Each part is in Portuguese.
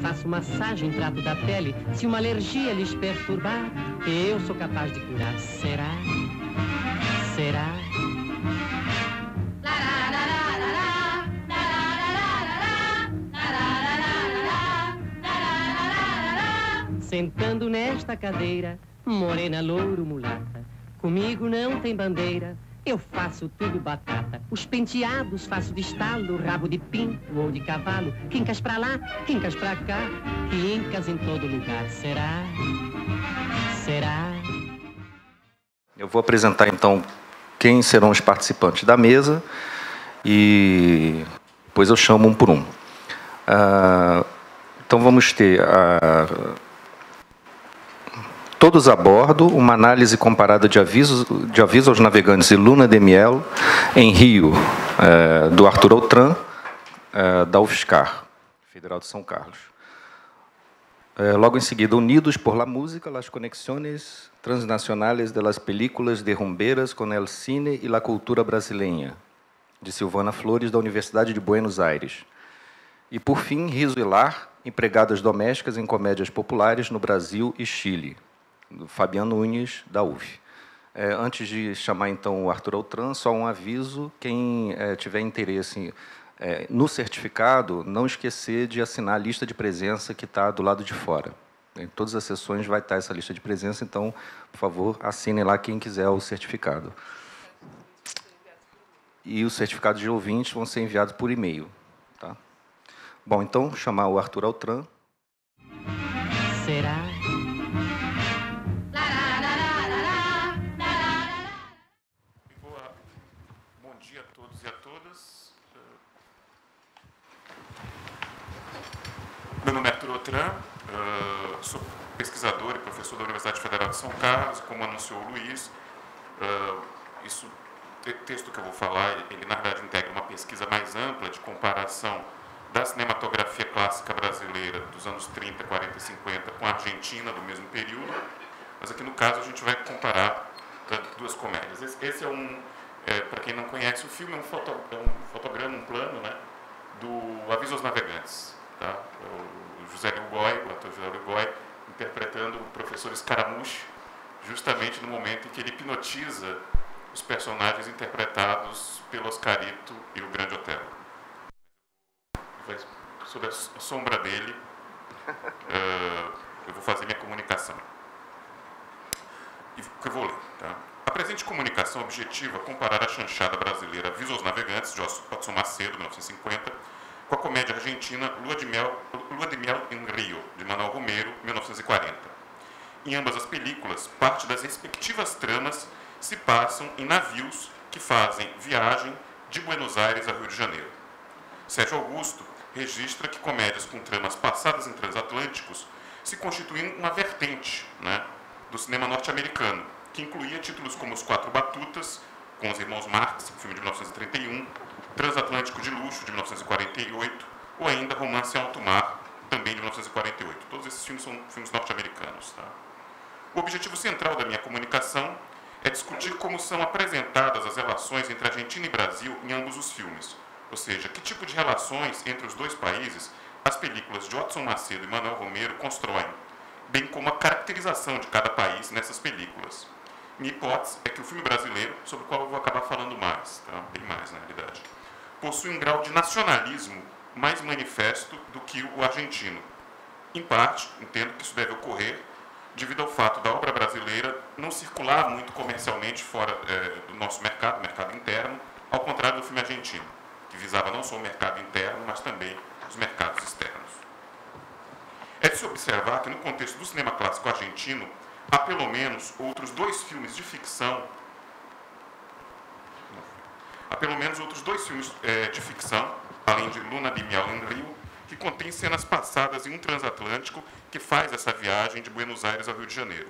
faço massagem, trato da pele. Se uma alergia lhes perturbar, eu sou capaz de curar. Será? Será? Sentando nesta cadeira, morena, louro, mulata, comigo não tem bandeira, eu faço tudo batata. Os penteados faço de estalo, rabo de pinto ou de cavalo, quincas pra lá, quincas pra cá, quincas em todo lugar. Será? Será? Eu vou apresentar, então, quem serão os participantes da mesa e depois eu chamo um por um. Então, vamos ter todos a bordo, uma análise comparada de aviso aos navegantes e luna de miel em Rio, do Arthur Autran, da UFSCar, Federal de São Carlos. Logo em seguida, Unidos por la música, las conexiones transnacionales de las películas de rumberas con el cine y la cultura brasileña, de Silvana Flores, da Universidade de Buenos Aires. E, por fim, Riso e Lar, empregadas domésticas em comédias populares no Brasil e Chile, do Fabiano Nunes, da UF. Antes de chamar, então, o Arthur Autran, só um aviso: quem tiver interesse no certificado, não esquecer de assinar a lista de presença que está do lado de fora. Em todas as sessões vai estar essa lista de presença, então, por favor, assinem lá quem quiser o certificado. E os certificados de ouvintes vão ser enviados por e-mail. Tá? Bom, então, chamar o Arthur Autran. Será? Bom dia a todos e a todas. Meu nome é Arthur Autran, sou pesquisador e professor da Universidade Federal de São Carlos, como anunciou o Luiz. O texto que eu vou falar, ele na verdade integra uma pesquisa mais ampla de comparação da cinematografia clássica brasileira dos anos 30, 40 e 50 com a Argentina do mesmo período, mas aqui no caso a gente vai comparar duas comédias. Esse para quem não conhece o filme, é um fotograma, um plano, né, do Aviso aos Navegantes. Tá? O José Lugói, o ator José Lugói, interpretando o professor Scaramouche, justamente no momento em que ele hipnotiza os personagens interpretados pelo Oscarito e o Grande Otelo. Sob a sombra dele, eu vou fazer minha comunicação. E eu vou ler. Tá? A presente comunicação objetiva comparar a chanchada brasileira Aviso aos Navegantes, de Watson Macedo, 1950, com a comédia argentina Lua de Miel em Rio, de Manuel Romero, 1940. Em ambas as películas, parte das respectivas tramas se passam em navios que fazem viagem de Buenos Aires a Rio de Janeiro. Sérgio Augusto registra que comédias com tramas passadas em transatlânticos se constituem uma vertente, né, do cinema norte-americano, que incluía títulos como Os Quatro Batutas, com os irmãos Marx, filme de 1931, Transatlântico de Luxo, de 1948, ou ainda Romance em Alto Mar, também de 1948. Todos esses filmes são filmes norte-americanos. Tá? O objetivo central da minha comunicação é discutir como são apresentadas as relações entre Argentina e Brasil em ambos os filmes, ou seja, que tipo de relações entre os dois países as películas de Watson Macedo e Manuel Romero constroem, bem como a caracterização de cada país nessas películas. Minha hipótese é que o filme brasileiro, sobre o qual eu vou acabar falando mais, tá? Bem mais na realidade, possui um grau de nacionalismo mais manifesto do que o argentino. Em parte, entendo que isso deve ocorrer devido ao fato da obra brasileira não circular muito comercialmente fora do nosso mercado interno, ao contrário do filme argentino, que visava não só o mercado interno, mas também os mercados externos. É de se observar que, no contexto do cinema clássico argentino, há pelo menos outros dois filmes de ficção, além de Luna de Miel em Rio, que contém cenas passadas em um transatlântico que faz essa viagem de Buenos Aires ao Rio de Janeiro.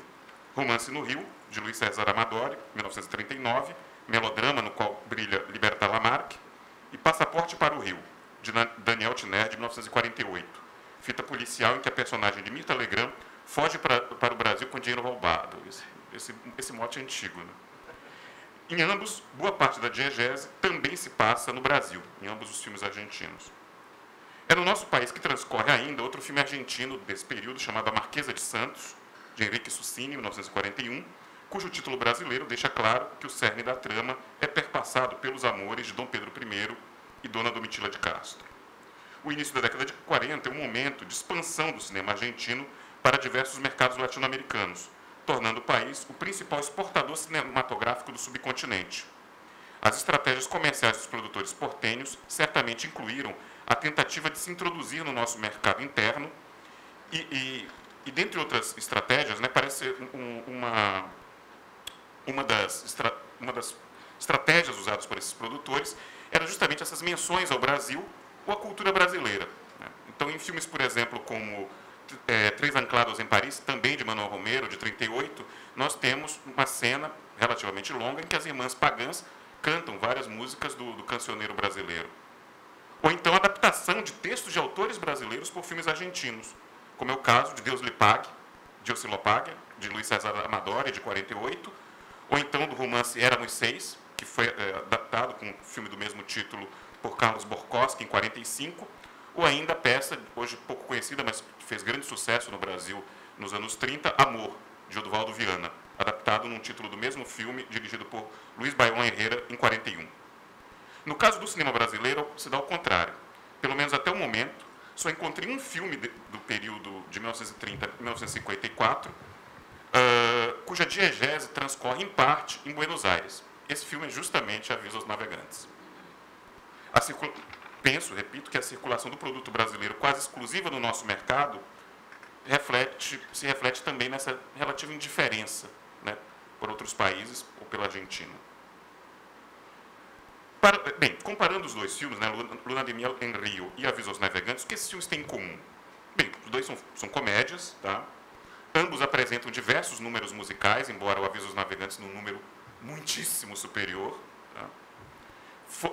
Romance no Rio, de Luiz César Amadori, 1939, melodrama no qual brilha Libertad Lamarque, e Passaporte para o Rio, de Daniel Tiner, de 1948, fita policial em que a personagem de Mirta Legrand foge para o Brasil com dinheiro roubado. Esse mote é antigo. Né? Em ambos, boa parte da diegese também se passa no Brasil, em ambos os filmes argentinos. É no nosso país que transcorre ainda outro filme argentino desse período, chamado A Marquesa de Santos, de Enrique Sucini, 1941, cujo título brasileiro deixa claro que o cerne da trama é perpassado pelos amores de Dom Pedro I e Dona Domitila de Castro. O início da década de 40 é um momento de expansão do cinema argentino para diversos mercados latino-americanos, tornando o país o principal exportador cinematográfico do subcontinente. As estratégias comerciais dos produtores portenhos certamente incluíram a tentativa de se introduzir no nosso mercado interno e dentre outras estratégias, né, parece ser uma das estratégias usadas por esses produtores era justamente essas menções ao Brasil ou à cultura brasileira. Né? Então, em filmes, por exemplo, como Três Anclados em Paris, também de Manuel Romero, de 38, nós temos uma cena relativamente longa em que as irmãs pagãs cantam várias músicas do cancioneiro brasileiro. Ou então a adaptação de textos de autores brasileiros por filmes argentinos, como é o caso de Deus lhe pague, de Oscilopágia, de Luiz César Amadori, de 48, ou então do romance Éramos Seis, que foi adaptado com um filme do mesmo título por Carlos Borkowski, em 45, ou ainda a peça, hoje pouco conhecida, mas que fez grande sucesso no Brasil nos anos 30, Amor, de Oduvaldo Viana, adaptado num título do mesmo filme, dirigido por Luiz Baião Herrera, em 41. No caso do cinema brasileiro, se dá o contrário. Pelo menos até o momento, só encontrei um filme do período de 1930 a 1954, cuja diegese transcorre, em parte, em Buenos Aires. Esse filme é justamente Aviso aos Navegantes. Repito, que a circulação do produto brasileiro, quase exclusiva no nosso mercado, se reflete também nessa relativa indiferença, né, por outros países ou pela Argentina. Bem, comparando os dois filmes, né, Luna de Miel em Rio e Aviso aos Navegantes, o que esses filmes têm em comum? Bem, os dois são comédias, tá? Ambos apresentam diversos números musicais, embora o Aviso aos Navegantes num número muitíssimo superior. Tá?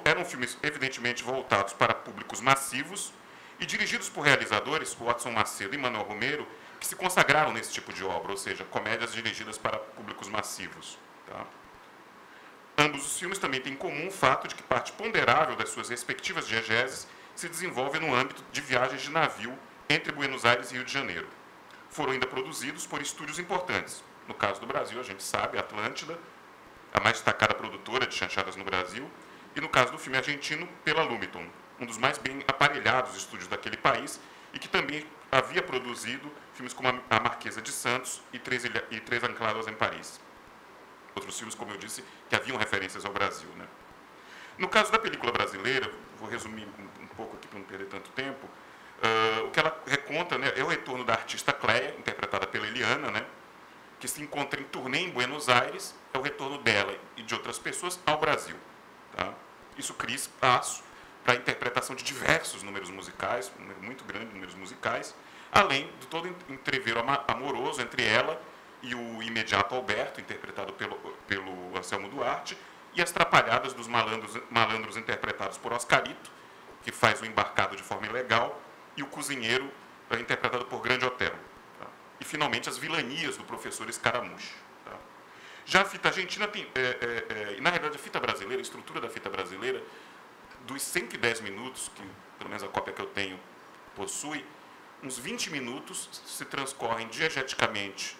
Eram filmes, evidentemente, voltados para públicos massivos e dirigidos por realizadores, Watson Macedo e Manuel Romero, que se consagraram nesse tipo de obra, ou seja, comédias dirigidas para públicos massivos. Tá? Ambos os filmes também têm em comum o fato de que parte ponderável das suas respectivas diegeses se desenvolve no âmbito de viagens de navio entre Buenos Aires e Rio de Janeiro. Foram ainda produzidos por estúdios importantes. No caso do Brasil, a gente sabe, a Atlântida, a mais destacada produtora de chanchadas no Brasil, e no caso do filme argentino, pela Lumiton, um dos mais bem aparelhados estúdios daquele país e que também havia produzido filmes como A Marquesa de Santos e Três Anclados em Paris. Outros filmes, como eu disse, que haviam referências ao Brasil. Né? No caso da película brasileira, vou resumir um pouco aqui para não perder tanto tempo, o que ela reconta, né, é o retorno da artista Cleia, interpretada pela Eliana, né, que se encontra em turnê em Buenos Aires, é o retorno dela e de outras pessoas ao Brasil. Tá? Isso cria espaço para a interpretação de diversos números musicais, um número muito grande de números musicais, além de todo entreveiro amoroso entre ela e o imediato Alberto, interpretado pelo Anselmo Duarte, e as trapalhadas dos malandros interpretados por Oscarito, que faz o embarcado de forma ilegal, e o cozinheiro, interpretado por Grande Otelo. Tá? E, finalmente, as vilanias do professor Escaramuche. Tá? Já a fita argentina tem... e, na realidade, a fita brasileira, a estrutura da fita brasileira, dos 110 minutos, que, pelo menos a cópia que eu tenho, possui, uns 20 minutos se transcorre diegeticamente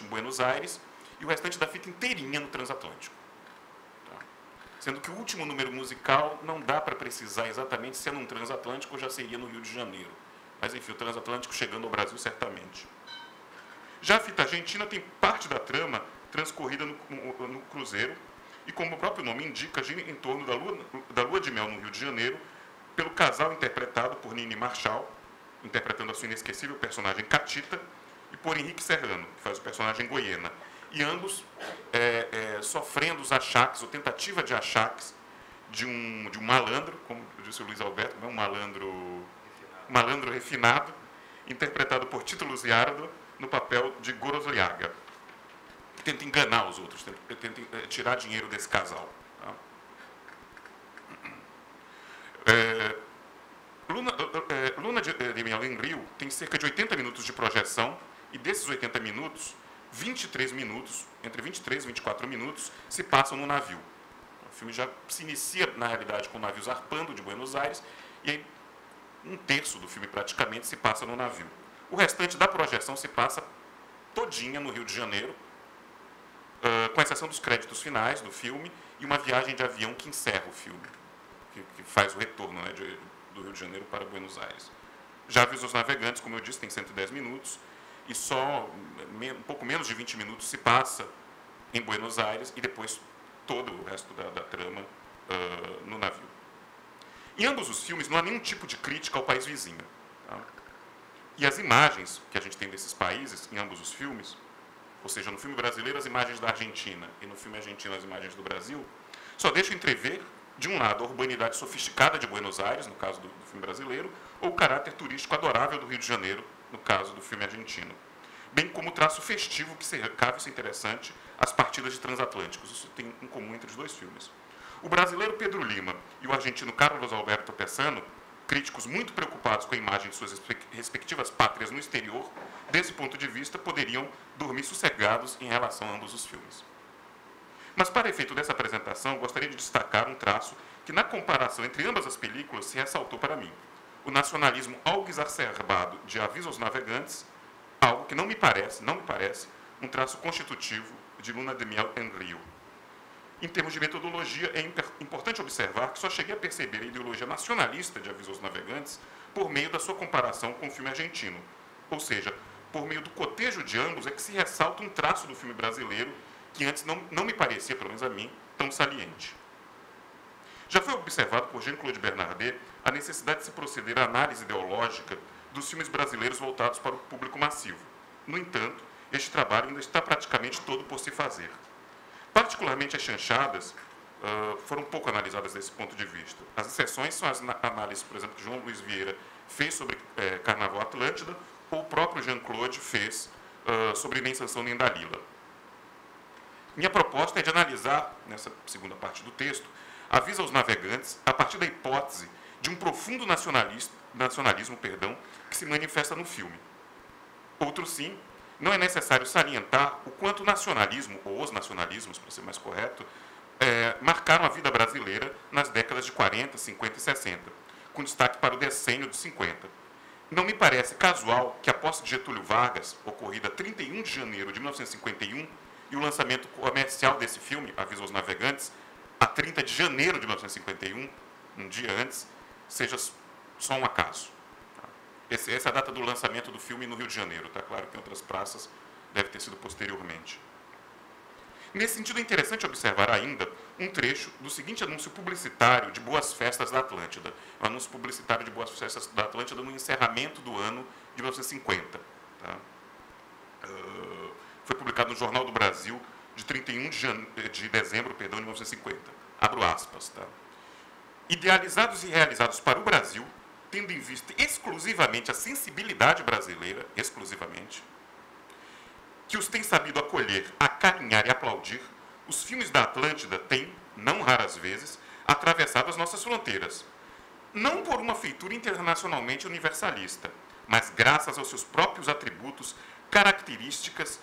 em Buenos Aires, e o restante da fita inteirinha no transatlântico. Sendo que o último número musical não dá para precisar exatamente se é num transatlântico ou já seria no Rio de Janeiro. Mas, enfim, o transatlântico chegando ao Brasil, certamente. Já a fita argentina tem parte da trama transcorrida no cruzeiro e, como o próprio nome indica, gira em torno da lua de mel no Rio de Janeiro, pelo casal interpretado por Nini Marshall, interpretando a sua inesquecível personagem Catita, e por Henrique Serrano, que faz o personagem Goiena. E ambos sofrendo os achaques, ou tentativa de achaques, de um malandro, como disse o Luiz Alberto, um malandro refinado, interpretado por Tito Luziardo, no papel de Gorosliaga, que tenta enganar os outros, tenta tirar dinheiro desse casal. Tá? Luna de Miel em Rio tem cerca de 80 minutos de projeção, e desses 80 minutos, 23 minutos, entre 23 e 24 minutos, se passam no navio. O filme já se inicia, na realidade, com o navio zarpando de Buenos Aires, e aí um terço do filme praticamente se passa no navio. O restante da projeção se passa todinha no Rio de Janeiro, com exceção dos créditos finais do filme e uma viagem de avião que encerra o filme, que faz o retorno, né, do Rio de Janeiro para Buenos Aires. Já Avisos aos Navegantes, como eu disse, tem 110 minutos e só um pouco menos de 20 minutos se passa em Buenos Aires e depois todo o resto da trama no navio. Em ambos os filmes não há nenhum tipo de crítica ao país vizinho. Tá? E as imagens que a gente tem desses países, em ambos os filmes, ou seja, no filme brasileiro as imagens da Argentina e no filme argentino as imagens do Brasil, só deixam entrever, de um lado, a urbanidade sofisticada de Buenos Aires, no caso do filme brasileiro, ou o caráter turístico adorável do Rio de Janeiro, no caso do filme argentino. Bem como o traço festivo que cercava, isso é interessante, as partidas de transatlânticos. Isso tem em comum entre os dois filmes. O brasileiro Pedro Lima e o argentino Carlos Alberto Pessano, críticos muito preocupados com a imagem de suas respectivas pátrias no exterior, desse ponto de vista, poderiam dormir sossegados em relação a ambos os filmes. Mas, para efeito dessa apresentação, gostaria de destacar um traço que, na comparação entre ambas as películas, se ressaltou para mim. O nacionalismo algo exacerbado de Avisos aos Navegantes, algo que não me parece, um traço constitutivo de Luna de Miel em Rio. Em termos de metodologia, é importante observar que só cheguei a perceber a ideologia nacionalista de Avisos aos Navegantes por meio da sua comparação com o filme argentino. Ou seja, por meio do cotejo de ambos é que se ressalta um traço do filme brasileiro que antes não me parecia, pelo menos a mim, tão saliente. Já foi observado por Jean-Claude Bernardet a necessidade de se proceder à análise ideológica dos filmes brasileiros voltados para o público massivo. No entanto, este trabalho ainda está praticamente todo por se fazer. Particularmente as chanchadas foram pouco analisadas desse ponto de vista. As exceções são as análises, por exemplo, que João Luiz Vieira fez sobre Carnaval Atlântida, ou o próprio Jean-Claude fez sobre Nem Sansão Nem Dalila. Minha proposta é de analisar, nessa segunda parte do texto, Avisos aos Navegantes a partir da hipótese de um profundo nacionalismo que se manifesta no filme. Outro sim, não é necessário salientar o quanto o nacionalismo, ou os nacionalismos, para ser mais correto, marcaram a vida brasileira nas décadas de 40, 50 e 60, com destaque para o decênio de 50. Não me parece casual que a posse de Getúlio Vargas, ocorrida 31 de janeiro de 1951, e o lançamento comercial desse filme, Avisos aos Navegantes, a 30 de janeiro de 1951, um dia antes, seja só um acaso. Essa é a data do lançamento do filme no Rio de Janeiro. Está claro que em outras praças deve ter sido posteriormente. Nesse sentido, é interessante observar ainda um trecho do seguinte anúncio publicitário de Boas Festas da Atlântida. Um anúncio publicitário de Boas Festas da Atlântida no encerramento do ano de 1950. Tá? Foi publicado no Jornal do Brasil de 31 de dezembro de 1950. Abro aspas. Tá? Idealizados e realizados para o Brasil, tendo em vista exclusivamente a sensibilidade brasileira, que os tem sabido acolher, acarinhar e aplaudir, os filmes da Atlântida têm, não raras vezes, atravessado as nossas fronteiras. Não por uma feitura internacionalmente universalista, mas graças aos seus próprios atributos, características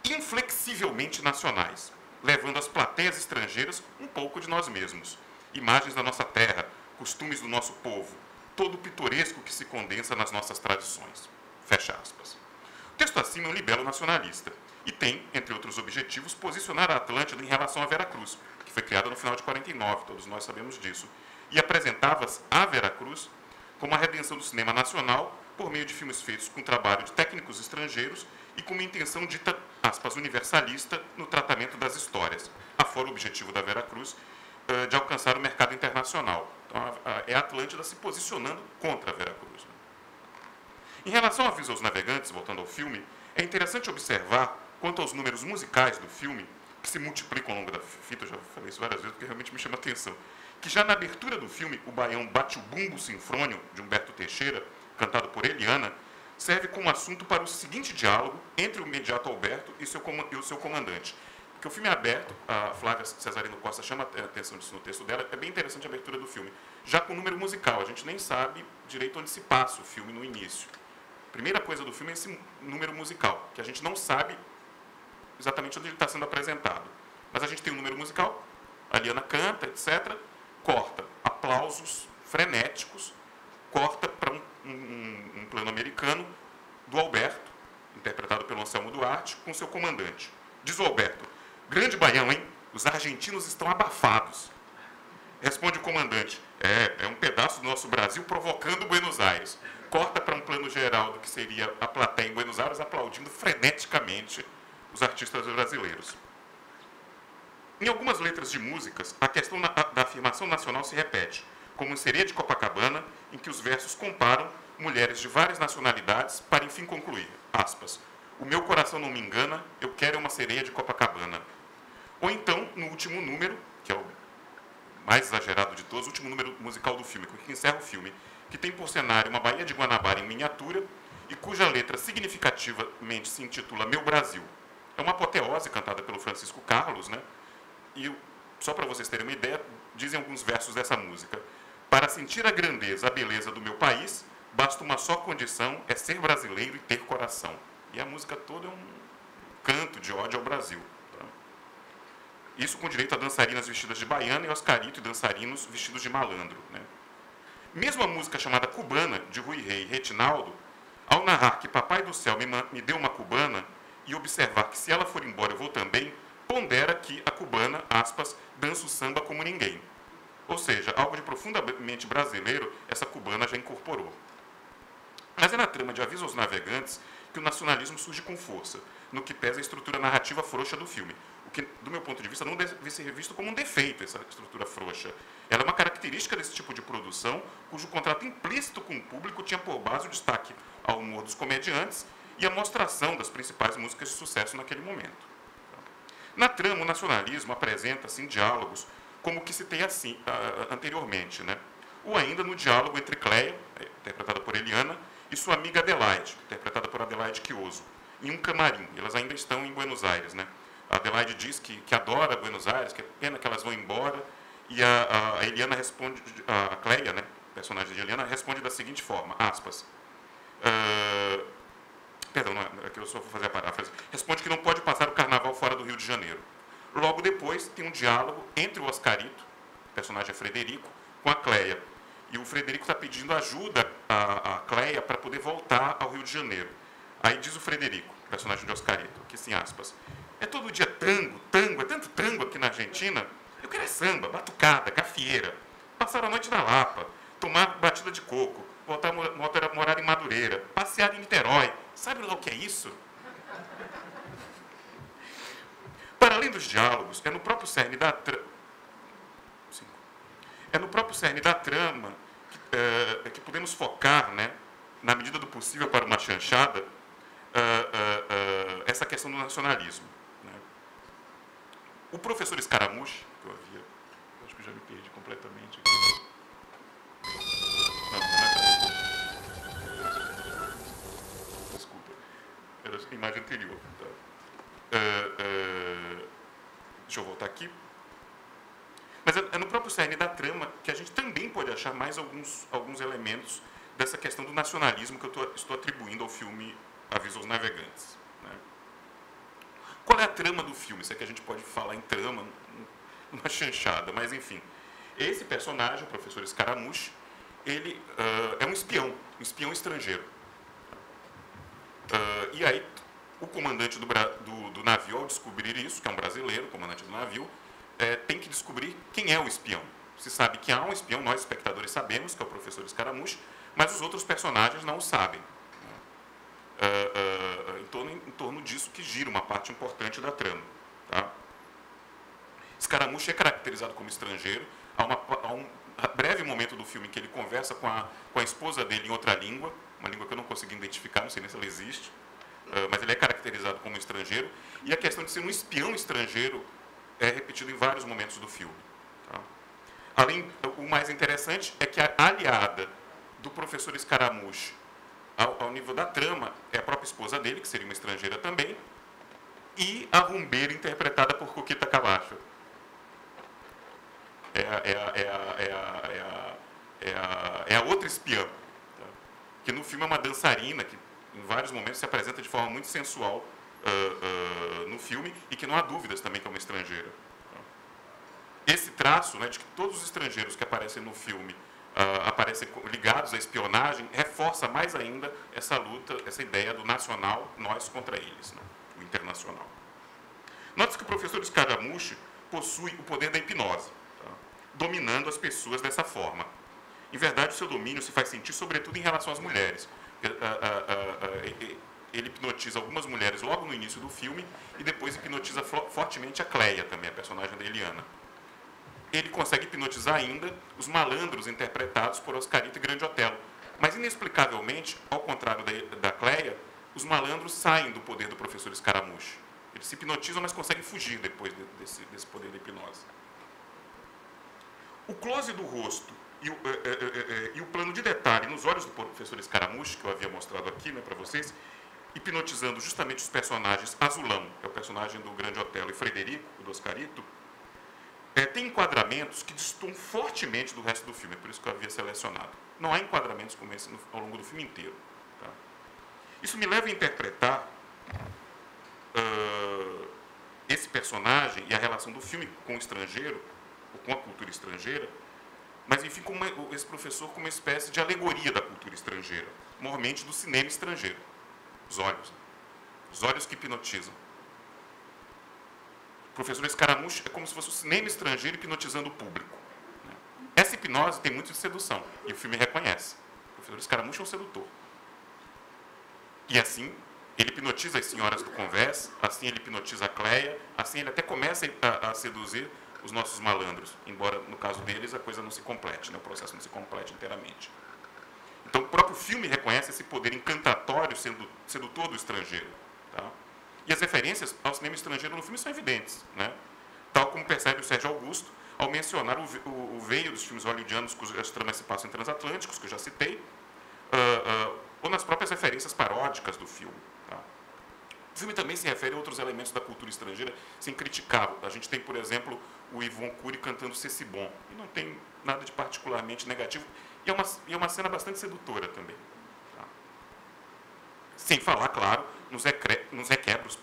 inflexivelmente nacionais, levando às plateias estrangeiras um pouco de nós mesmos, imagens da nossa terra, costumes do nosso povo, todo o pitoresco que se condensa nas nossas tradições. Fecha aspas. O texto acima é um libelo nacionalista e tem, entre outros objetivos, posicionar a Atlântida em relação à Veracruz, que foi criada no final de 49, todos nós sabemos disso, e apresentava a Veracruz como a redenção do cinema nacional por meio de filmes feitos com trabalho de técnicos estrangeiros e com uma intenção dita, aspas, universalista no tratamento das histórias, afora o objetivo da Veracruz de alcançar o mercado internacional. Então, é a Atlântida se posicionando contra a Veracruz. Né? Em relação a Avisos aos Navegantes, voltando ao filme, é interessante observar quanto aos números musicais do filme, que se multiplicam ao longo da fita, eu já falei isso várias vezes, porque realmente me chama a atenção, que já na abertura do filme, o baião Bate o Bumbo Sinfrônio, de Humberto Teixeira, cantado por Eliana, serve como assunto para o seguinte diálogo entre o imediato Alberto e o seu comandante. Porque o filme é aberto, a Flávia Cesarino Costa chama a atenção disso no texto dela, é bem interessante a abertura do filme. Já com o número musical, a gente nem sabe direito onde se passa o filme no início. A primeira coisa do filme é esse número musical, que a gente não sabe exatamente onde ele está sendo apresentado. Mas a gente tem um número musical, a Eliana canta, etc., corta, aplausos frenéticos, corta para um plano americano do Alberto, interpretado pelo Anselmo Duarte, com seu comandante. Diz o Alberto: grande baião, hein? Os argentinos estão abafados. Responde o comandante: é um pedaço do nosso Brasil provocando Buenos Aires. Corta para um plano geral do que seria a plateia em Buenos Aires, aplaudindo freneticamente os artistas brasileiros. Em algumas letras de músicas, a questão da afirmação nacional se repete, como em Sereia de Copacabana, em que os versos comparam mulheres de várias nacionalidades para, enfim, concluir, aspas, o meu coração não me engana, eu quero uma sereia de Copacabana. Ou então, no último número, que é o mais exagerado de todos, o último número musical do filme, que encerra o filme, que tem por cenário uma Baía de Guanabara em miniatura e cuja letra significativamente se intitula Meu Brasil. É uma apoteose cantada pelo Francisco Carlos, né? E, só para vocês terem uma ideia, dizem alguns versos dessa música. Para sentir a grandeza, a beleza do meu país, basta uma só condição, é ser brasileiro e ter coração. E a música toda é um canto de ódio ao Brasil. Tá? Isso com direito a dançarinas vestidas de baiana e Oscarito e dançarinos vestidos de malandro. Né? Mesmo a música chamada Cubana, de Rui Rei e Retinaldo, ao narrar que Papai do Céu me deu uma cubana e observar que se ela for embora eu vou também, pondera que a cubana, aspas, dança o samba como ninguém. Ou seja, algo de profundamente brasileiro, essa cubana já incorporou. Mas é na trama de Aviso aos Navegantes que o nacionalismo surge com força, no que pesa a estrutura narrativa frouxa do filme. O que, do meu ponto de vista, não deve ser visto como um defeito, essa estrutura frouxa. Ela é uma característica desse tipo de produção, cujo contrato implícito com o público tinha por base o destaque ao humor dos comediantes e a mostração das principais músicas de sucesso naquele momento. Na trama, o nacionalismo apresenta-se em diálogos como o que citei assim, anteriormente, né? Ou ainda no diálogo entre Cleia, interpretada por Eliana, e sua amiga Adelaide, interpretada por Adelaide Chioso, em um camarim. Elas ainda estão em Buenos Aires. Né? A Adelaide diz que adora Buenos Aires, que é pena que elas vão embora, e a Eliana responde, a Cleia, né, personagem de Eliana, responde da seguinte forma, aspas, perdão, aqui eu só vou fazer a paráfrase, responde que não pode passar o carnaval fora do Rio de Janeiro. Logo depois, tem um diálogo entre o Oscarito, personagem é Frederico, com a Cleia. E o Frederico está pedindo ajuda à Cleia para poder voltar ao Rio de Janeiro. Aí diz o Frederico, personagem de Oscarito, que assim, aspas, é todo dia tango, é tanto tango aqui na Argentina, eu quero é samba, batucada, gafieira, passar a noite na Lapa, tomar batida de coco, voltar a morar em Madureira, passear em Niterói, sabe lá o que é isso? Para além dos diálogos, é no próprio cerne da trama que podemos focar, né, na medida do possível para uma chanchada, essa questão do nacionalismo. Né. O professor Escaramuche, que eu havia, acho que eu já me perdi completamente aqui. Não é. Desculpa, era a imagem anterior. Tá. Deixa eu voltar aqui. Mas é no próprio cerne da trama que a gente também pode achar mais alguns elementos dessa questão do nacionalismo que eu estou atribuindo ao filme Aviso aos Navegantes. Né? Qual é a trama do filme? Isso é que a gente pode falar em trama, numa chanchada, mas enfim. Esse personagem, o professor Escaramuche, ele é um espião estrangeiro. E aí, o comandante do navio, ao descobrir isso, que é um brasileiro, o comandante do navio, tem que descobrir quem é o espião. Se sabe que há um espião, nós espectadores sabemos, que é o professor Escaramuche, mas os outros personagens não o sabem. Em torno disso que gira uma parte importante da trama. Tá? Escaramuche é caracterizado como estrangeiro. Há um breve momento do filme em que ele conversa com a esposa dele em outra língua, uma língua que eu não consegui identificar, não sei nem se ela existe, mas ele é caracterizado como estrangeiro. E a questão de ser um espião estrangeiro é repetido em vários momentos do filme. Tá? Além, o mais interessante é que a aliada do professor Escaramuche ao nível da trama é a própria esposa dele, que seria uma estrangeira também, e a rumbeira interpretada por Cuquita Camacho. É a outra espiã, tá? Que no filme é uma dançarina, que em vários momentos se apresenta de forma muito sensual no filme, e que não há dúvidas também que é uma estrangeira. Esse traço, né, de que todos os estrangeiros que aparecem no filme aparecem ligados à espionagem, reforça mais ainda essa luta, essa ideia do nacional, nós contra eles, né? O internacional. Note-se que o professor Scaramucci possui o poder da hipnose, tá? Dominando as pessoas dessa forma. Em verdade, o seu domínio se faz sentir sobretudo em relação às mulheres. Ele hipnotiza algumas mulheres logo no início do filme e depois hipnotiza fortemente a Cleia também, a personagem da Eliana. Ele consegue hipnotizar ainda os malandros interpretados por Oscarito e Grande Otelo. Mas, inexplicavelmente, ao contrário da Cleia, os malandros saem do poder do professor Scaramucci. Eles se hipnotizam, mas conseguem fugir depois desse poder da hipnose. O close do rosto e o plano de detalhe nos olhos do professor Scaramucci, que eu havia mostrado aqui, né, para vocês, hipnotizando justamente os personagens Azulão, que é o personagem do Grande Otelo, e Frederico, do Oscarito, tem enquadramentos que destoam fortemente do resto do filme, é por isso que eu havia selecionado. Não há enquadramentos como esse ao longo do filme inteiro. Tá? Isso me leva a interpretar esse personagem e a relação do filme com o estrangeiro, ou com a cultura estrangeira, mas, enfim, esse professor como uma espécie de alegoria da cultura estrangeira, mormente do cinema estrangeiro. Os olhos que hipnotizam. O professor Scaramucci é como se fosse o cinema estrangeiro hipnotizando o público. Essa hipnose tem muito de sedução, e o filme reconhece. O professor Scaramucci é um sedutor. E assim, ele hipnotiza as senhoras do convés, assim ele hipnotiza a Cleia, assim ele até começa a seduzir os nossos malandros, embora, no caso deles, a coisa não se complete, né? O processo não se complete inteiramente. Então, o próprio filme reconhece esse poder encantatório, sedutor do estrangeiro. Tá? E as referências ao cinema estrangeiro no filme são evidentes, né? Tal como percebe o Sérgio Augusto ao mencionar o veio dos filmes hollywoodianos cujas tramas se passam em transatlânticos, que eu já citei, ou nas próprias referências paródicas do filme. Tá? O filme também se refere a outros elementos da cultura estrangeira sem criticá-lo. A gente tem, por exemplo, o Yvon Cury cantando C'est Bon, e não tem nada de particularmente negativo, e é uma cena bastante sedutora também. Tá? Sem falar, claro, nos requebros,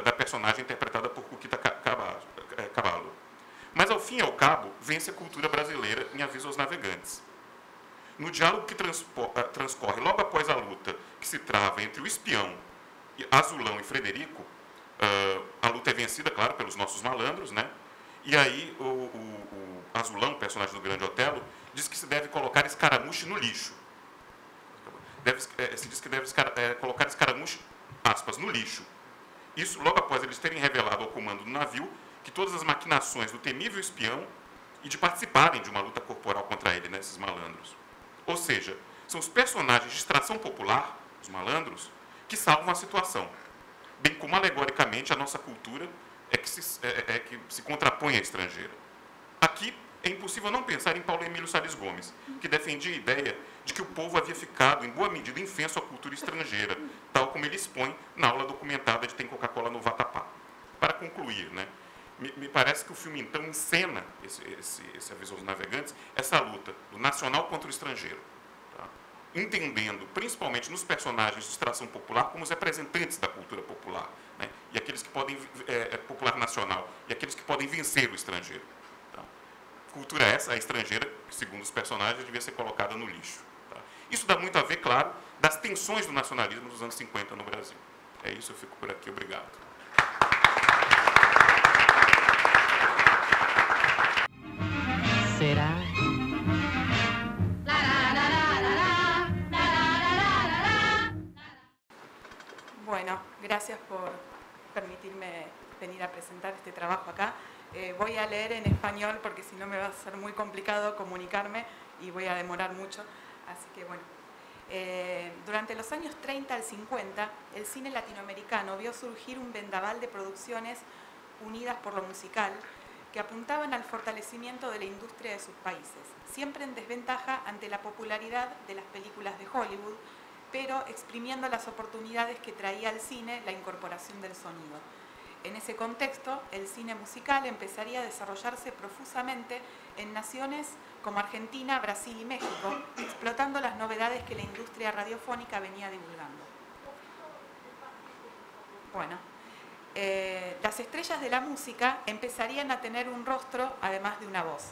da personagem interpretada por Cuquita Cavallo. Mas, ao fim e ao cabo, vence a cultura brasileira em Aviso aos Navegantes. No diálogo que transcorre logo após a luta que se trava entre o espião, Azulão e Frederico, a luta é vencida, claro, pelos nossos malandros, né? E aí o Azulão, personagem do Grande Otelo, diz que se deve colocar Scaramucci no lixo. Se diz que deve colocar Scaramucci, aspas, no lixo. Isso logo após eles terem revelado ao comando do navio que todas as maquinações do temível espião e de participarem de uma luta corporal contra ele, né, esses malandros. Ou seja, são os personagens de extração popular, os malandros, que salvam a situação. Bem como, alegoricamente, a nossa cultura que se contrapõe à estrangeira. Aqui é impossível não pensar em Paulo Emílio Salles Gomes, que defendia a ideia de que o povo havia ficado, em boa medida, infenso à cultura estrangeira, tal como ele expõe na aula documentada de Tem Coca-Cola no Vatapá. Para concluir, né, me parece que o filme, então, encena, esse Aviso aos Navegantes, essa luta do nacional contra o estrangeiro, tá? Entendendo, principalmente nos personagens de extração popular, como os representantes da cultura popular, né? E aqueles que podem, popular nacional, e aqueles que podem vencer o estrangeiro. Tá? Cultura essa, a estrangeira, que, segundo os personagens, devia ser colocada no lixo. Tá? Isso dá muito a ver, claro, das tensões do nacionalismo dos anos 50 no Brasil. É isso, eu fico por aqui. Obrigado. Será? Bueno, gracias por permitirme venir a presentar este trabajo acá. Voy a leer en español porque si no me va a ser muy complicado comunicarme y voy a demorar mucho. Así que bueno, durante los años 30 al 50, el cine latinoamericano vio surgir un vendaval de producciones unidas por lo musical que apuntaban al fortalecimiento de la industria de sus países, siempre en desventaja ante la popularidad de las películas de Hollywood, pero exprimiendo las oportunidades que traía al cine la incorporación del sonido. En ese contexto, el cine musical empezaría a desarrollarse profusamente en naciones como Argentina, Brasil y México, explotando las novedades que la industria radiofónica venía divulgando. Bueno, las estrellas de la música empezarían a tener un rostro además de una voz.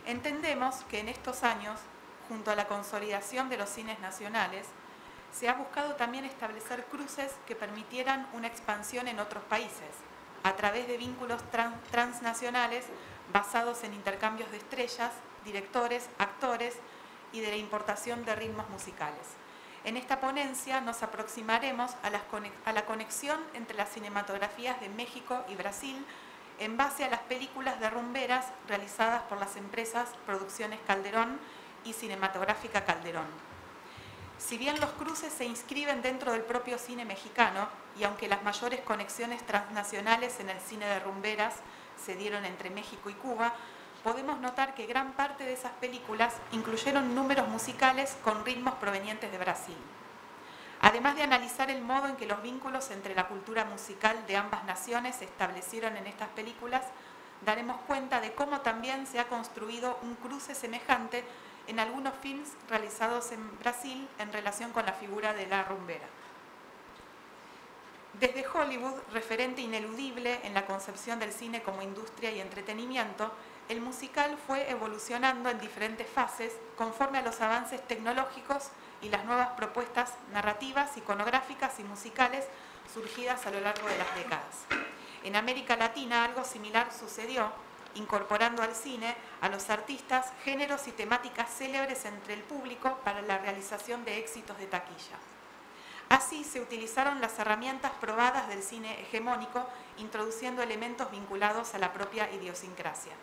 Entendemos que en estos años, junto a la consolidación de los cines nacionales, se ha buscado también establecer cruces que permitieran una expansión en otros países, a través de vínculos transnacionales basados en intercambios de estrellas, directores, actores y de la importación de ritmos musicales. En esta ponencia nos aproximaremos a la conexión entre las cinematografías de México y Brasil en base a las películas de rumberas realizadas por las empresas Producciones Calderón y Cinematográfica Calderón. Si bien los cruces se inscriben dentro del propio cine mexicano, y aunque las mayores conexiones transnacionales en el cine de rumberas se dieron entre México y Cuba, podemos notar que gran parte de esas películas incluyeron números musicales con ritmos provenientes de Brasil. Además de analizar el modo en que los vínculos entre la cultura musical de ambas naciones se establecieron en estas películas, daremos cuenta de cómo también se ha construido un cruce semejante en algunos films realizados en Brasil en relación con la figura de la rumbera. Desde Hollywood, referente ineludible en la concepción del cine como industria y entretenimiento, el musical fue evolucionando en diferentes fases conforme a los avances tecnológicos y las nuevas propuestas narrativas, iconográficas y musicales surgidas a lo largo de las décadas. En América Latina algo similar sucedió, incorporando al cine a los artistas, géneros y temáticas célebres entre el público para la realización de éxitos de taquilla. Así se utilizaron las herramientas probadas del cine hegemónico, introduciendo elementos vinculados a la propia idiosincrasia.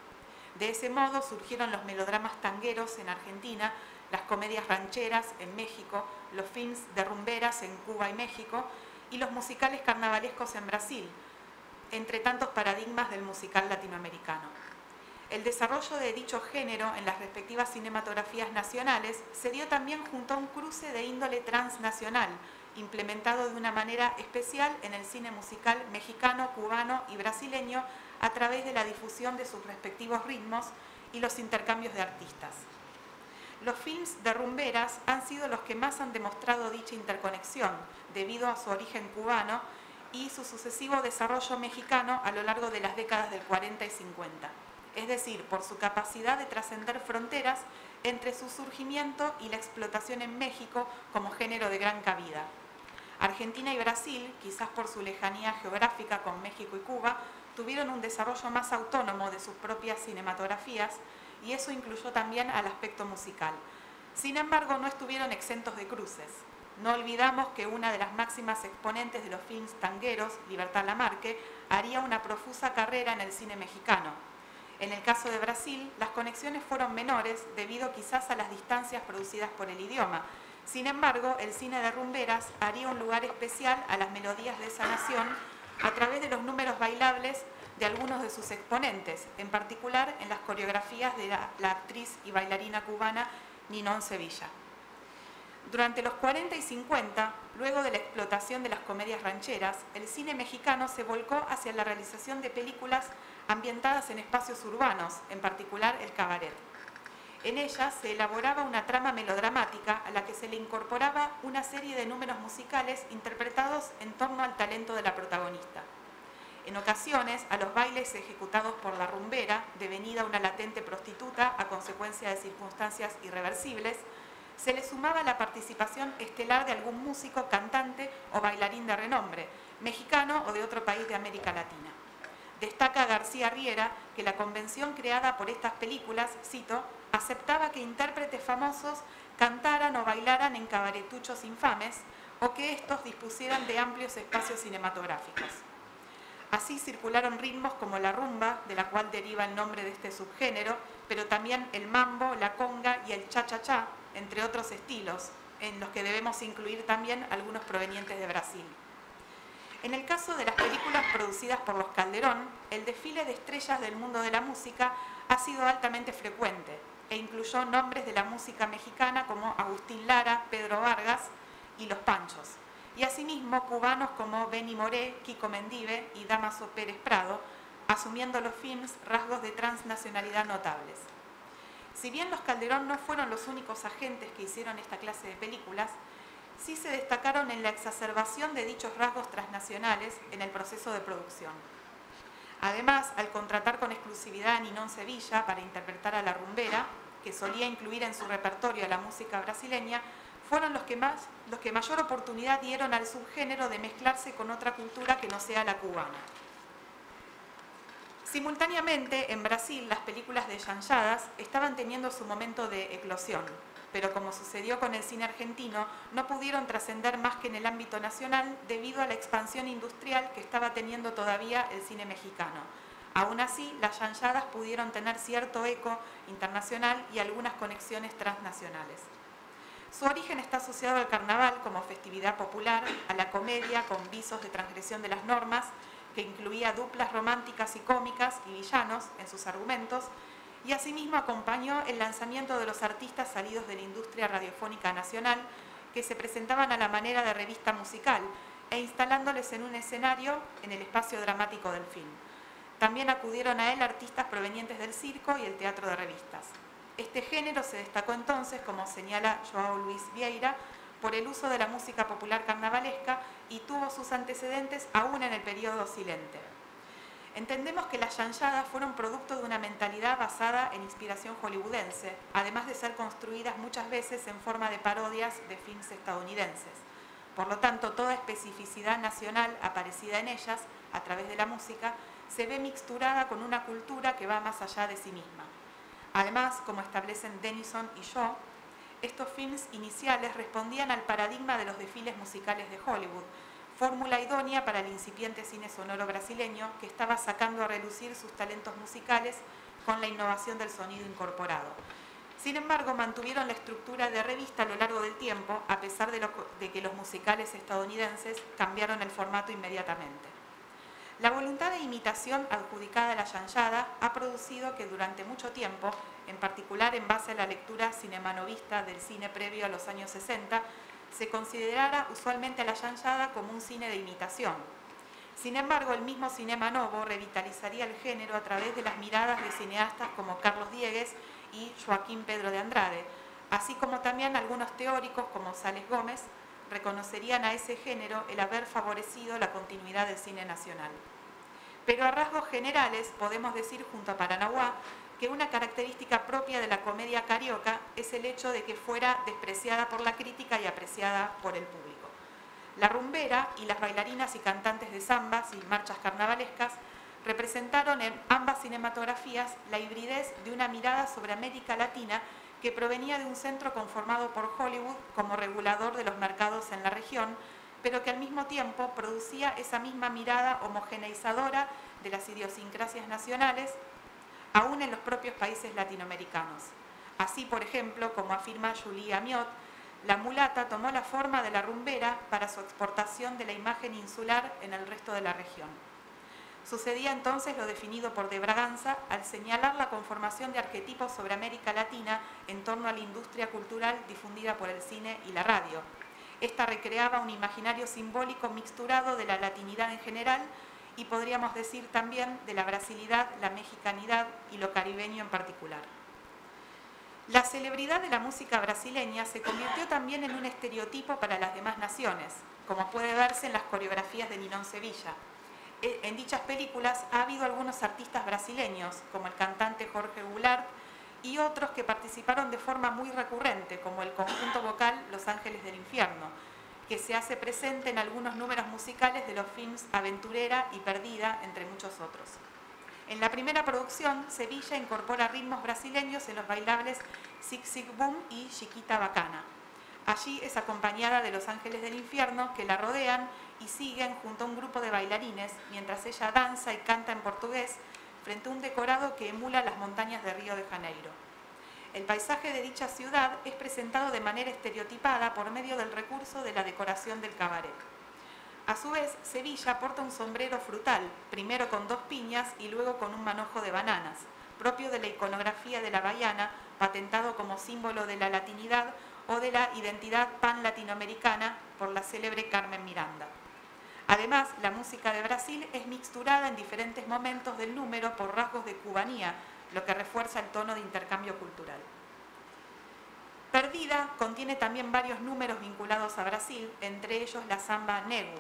De ese modo surgieron los melodramas tangueros en Argentina, las comedias rancheras en México, los films de rumberas en Cuba y México y los musicales carnavalescos en Brasil, entre tantos paradigmas del musical latinoamericano. El desarrollo de dicho género en las respectivas cinematografías nacionales se dio también junto a un cruce de índole transnacional, implementado de una manera especial en el cine musical mexicano, cubano y brasileño a través de la difusión de sus respectivos ritmos y los intercambios de artistas. Los films de rumberas han sido los que más han demostrado dicha interconexión, debido a su origen cubano y su sucesivo desarrollo mexicano a lo largo de las décadas del 40 y 50, es decir, por su capacidad de trascender fronteras entre su surgimiento y la explotación en México como género de gran cabida. Argentina y Brasil, quizás por su lejanía geográfica con México y Cuba, tuvieron un desarrollo más autónomo de sus propias cinematografías y eso incluyó también al aspecto musical. Sin embargo, no estuvieron exentos de cruces. No olvidamos que una de las máximas exponentes de los films tangueros, Libertad Lamarque, haría una profusa carrera en el cine mexicano. En el caso de Brasil, las conexiones fueron menores debido quizás a las distancias producidas por el idioma. Sin embargo, el cine de rumberas haría un lugar especial a las melodías de esa nación a través de los números bailables de algunos de sus exponentes, en particular en las coreografías de la actriz y bailarina cubana Ninón Sevilla. Durante los 40 y 50, luego de la explotación de las comedias rancheras, el cine mexicano se volcó hacia la realización de películas ambientadas en espacios urbanos, en particular el cabaret. En ellas se elaboraba una trama melodramática a la que se le incorporaba una serie de números musicales interpretados en torno al talento de la protagonista. En ocasiones, a los bailes ejecutados por la rumbera, devenida una latente prostituta a consecuencia de circunstancias irreversibles, se le sumaba la participación estelar de algún músico, cantante o bailarín de renombre, mexicano o de otro país de América Latina. Destaca García Riera que la convención creada por estas películas, cito, aceptaba que intérpretes famosos cantaran o bailaran en cabaretuchos infames o que estos dispusieran de amplios espacios cinematográficos. Así circularon ritmos como la rumba, de la cual deriva el nombre de este subgénero, pero también el mambo, la conga y el cha-cha-cha, entre otros estilos, en los que debemos incluir también algunos provenientes de Brasil. En el caso de las películas producidas por los Calderón, el desfile de estrellas del mundo de la música ha sido altamente frecuente e incluyó nombres de la música mexicana como Agustín Lara, Pedro Vargas y Los Panchos, y asimismo cubanos como Benny Moré, Kiko Mendive y Dámaso Pérez Prado, asumiendo los films rasgos de transnacionalidad notables. Si bien los Calderón no fueron los únicos agentes que hicieron esta clase de películas, sí se destacaron en la exacerbación de dichos rasgos transnacionales en el proceso de producción. Además, al contratar con exclusividad a Ninón Sevilla para interpretar a la rumbera, que solía incluir en su repertorio a la música brasileña, fueron los que mayor oportunidad dieron al subgénero de mezclarse con otra cultura que no sea la cubana. Simultáneamente, en Brasil, las películas de chanchadas estaban teniendo su momento de eclosión, pero como sucedió con el cine argentino, no pudieron trascender más que en el ámbito nacional debido a la expansión industrial que estaba teniendo todavía el cine mexicano. Aún así, las chanchadas pudieron tener cierto eco internacional y algunas conexiones transnacionales. Su origen está asociado al carnaval como festividad popular, a la comedia con visos de transgresión de las normas, que incluía duplas románticas y cómicas y villanos en sus argumentos, y asimismo acompañó el lanzamiento de los artistas salidos de la industria radiofónica nacional, que se presentaban a la manera de revista musical e instalándoles en un escenario en el espacio dramático del film. También acudieron a él artistas provenientes del circo y el teatro de revistas. Este género se destacó entonces, como señala João Luis Vieira, por el uso de la música popular carnavalesca y tuvo sus antecedentes aún en el periodo silente. Entendemos que las chanchadas fueron producto de una mentalidad basada en inspiración hollywoodense, además de ser construidas muchas veces en forma de parodias de films estadounidenses. Por lo tanto, toda especificidad nacional aparecida en ellas, a través de la música, se ve mixturada con una cultura que va más allá de sí misma. Además, como establecen Denison y Shaw, estos films iniciales respondían al paradigma de los desfiles musicales de Hollywood, fórmula idónea para el incipiente cine sonoro brasileño que estaba sacando a relucir sus talentos musicales con la innovación del sonido incorporado. Sin embargo, mantuvieron la estructura de revista a lo largo del tiempo, a pesar de que los musicales estadounidenses cambiaron el formato inmediatamente. La voluntad de imitación adjudicada a la chanchada ha producido que durante mucho tiempo, en particular en base a la lectura cinemanovista del cine previo a los años 60, se considerara usualmente a la chanchada como un cine de imitación. Sin embargo, el mismo Cinema Novo revitalizaría el género a través de las miradas de cineastas como Carlos Diegues y Joaquín Pedro de Andrade, así como también algunos teóricos como Sales Gómez reconocerían a ese género el haber favorecido la continuidad del cine nacional. Pero a rasgos generales podemos decir junto a Paranaguá que una característica propia de la comedia carioca es el hecho de que fuera despreciada por la crítica y apreciada por el público. La rumbera y las bailarinas y cantantes de zambas y marchas carnavalescas representaron en ambas cinematografías la hibridez de una mirada sobre América Latina que provenía de un centro conformado por Hollywood como regulador de los mercados en la región, pero que al mismo tiempo producía esa misma mirada homogeneizadora de las idiosincrasias nacionales, aún en los propios países latinoamericanos. Así, por ejemplo, como afirma Julie Amiot, la mulata tomó la forma de la rumbera para su exportación de la imagen insular en el resto de la región. Sucedía entonces lo definido por de Braganza al señalar la conformación de arquetipos sobre América Latina en torno a la industria cultural difundida por el cine y la radio. Esta recreaba un imaginario simbólico mixturado de la latinidad en general y podríamos decir también de la brasilidad, la mexicanidad y lo caribeño en particular. La celebridad de la música brasileña se convirtió también en un estereotipo para las demás naciones, como puede verse en las coreografías de Ninón Sevilla. En dichas películas ha habido algunos artistas brasileños, como el cantante Jorge Goulart, y otros que participaron de forma muy recurrente, como el conjunto vocal Los Ángeles del Infierno, que se hace presente en algunos números musicales de los films Aventurera y Perdida, entre muchos otros. En la primera producción, Sevilla incorpora ritmos brasileños en los bailables Zig Zig Boom y Chiquita Bacana. Allí es acompañada de Los Ángeles del Infierno, que la rodean y siguen junto a un grupo de bailarines, mientras ella danza y canta en portugués, frente a un decorado que emula las montañas de Río de Janeiro. El paisaje de dicha ciudad es presentado de manera estereotipada por medio del recurso de la decoración del cabaret. A su vez, Sevilla porta un sombrero frutal, primero con 2 piñas y luego con un manojo de bananas, propio de la iconografía de la baiana, patentado como símbolo de la latinidad o de la identidad pan-latinoamericana por la célebre Carmen Miranda. Además, la música de Brasil es mixturada en diferentes momentos del número por rasgos de cubanía, lo que refuerza el tono de intercambio cultural. Perdida contiene también varios números vinculados a Brasil, entre ellos la samba Negu.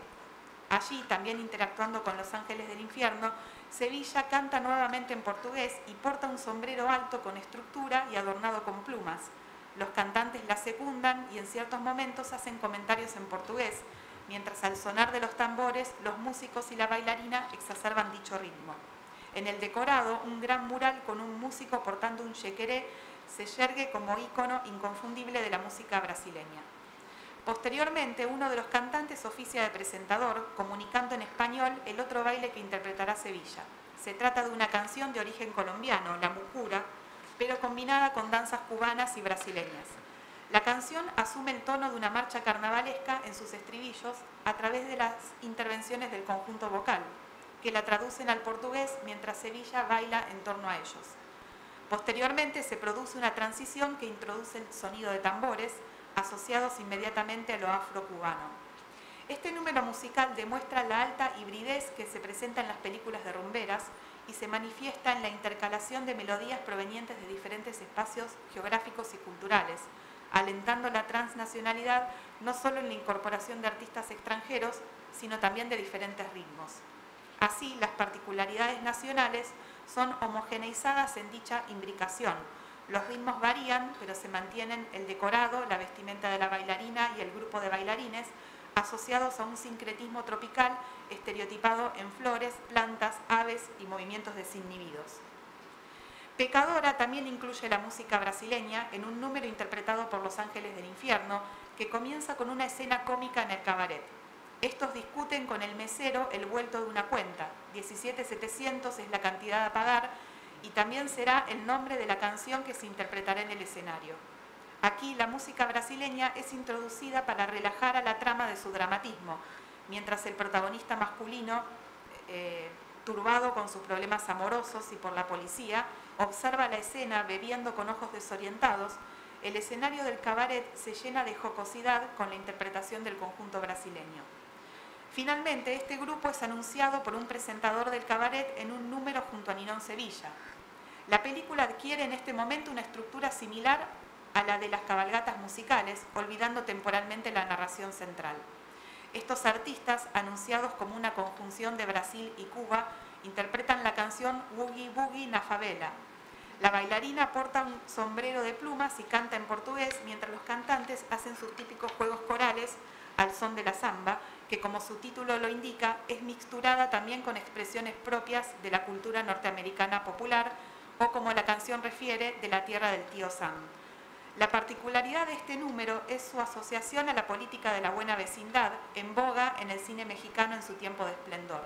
Allí, también interactuando con Los Ángeles del Infierno, Sevilla canta nuevamente en portugués y porta un sombrero alto con estructura y adornado con plumas. Los cantantes la secundan y en ciertos momentos hacen comentarios en portugués, mientras al sonar de los tambores, los músicos y la bailarina exacerban dicho ritmo. En el decorado, un gran mural con un músico portando un yequeré se yergue como ícono inconfundible de la música brasileña. Posteriormente, uno de los cantantes oficia de presentador, comunicando en español el otro baile que interpretará Sevilla. Se trata de una canción de origen colombiano, la mucura, pero combinada con danzas cubanas y brasileñas. La canción asume el tono de una marcha carnavalesca en sus estribillos a través de las intervenciones del conjunto vocal, que la traducen al portugués mientras Sevilla baila en torno a ellos. Posteriormente se produce una transición que introduce el sonido de tambores, asociados inmediatamente a lo afrocubano. Este número musical demuestra la alta hibridez que se presenta en las películas de rumberas y se manifiesta en la intercalación de melodías provenientes de diferentes espacios geográficos y culturales, alentando la transnacionalidad no solo en la incorporación de artistas extranjeros, sino también de diferentes ritmos. Así, las particularidades nacionales son homogeneizadas en dicha imbricación. Los ritmos varían, pero se mantienen el decorado, la vestimenta de la bailarina y el grupo de bailarines, asociados a un sincretismo tropical estereotipado en flores, plantas, aves y movimientos desinhibidos. Pecadora también incluye la música brasileña en un número interpretado por Los Ángeles del Infierno, que comienza con una escena cómica en el cabaret. Estos discuten con el mesero el vuelto de una cuenta. 17.700 es la cantidad a pagar y también será el nombre de la canción que se interpretará en el escenario. Aquí la música brasileña es introducida para relajar a la trama de su dramatismo, mientras el protagonista masculino, turbado con sus problemas amorosos y por la policía, observa la escena bebiendo con ojos desorientados. El escenario del cabaret se llena de jocosidad con la interpretación del conjunto brasileño. Finalmente, este grupo es anunciado por un presentador del cabaret en un número junto a Ninón Sevilla. La película adquiere en este momento una estructura similar a la de las cabalgatas musicales, olvidando temporalmente la narración central. Estos artistas, anunciados como una conjunción de Brasil y Cuba, interpretan la canción Boogie Boogie na Favela. La bailarina porta un sombrero de plumas y canta en portugués, mientras los cantantes hacen sus típicos juegos corales al son de la samba, que como su título lo indica, es mixturada también con expresiones propias de la cultura norteamericana popular o, como la canción refiere, de la tierra del tío Sam. La particularidad de este número es su asociación a la política de la buena vecindad, en boga en el cine mexicano en su tiempo de esplendor.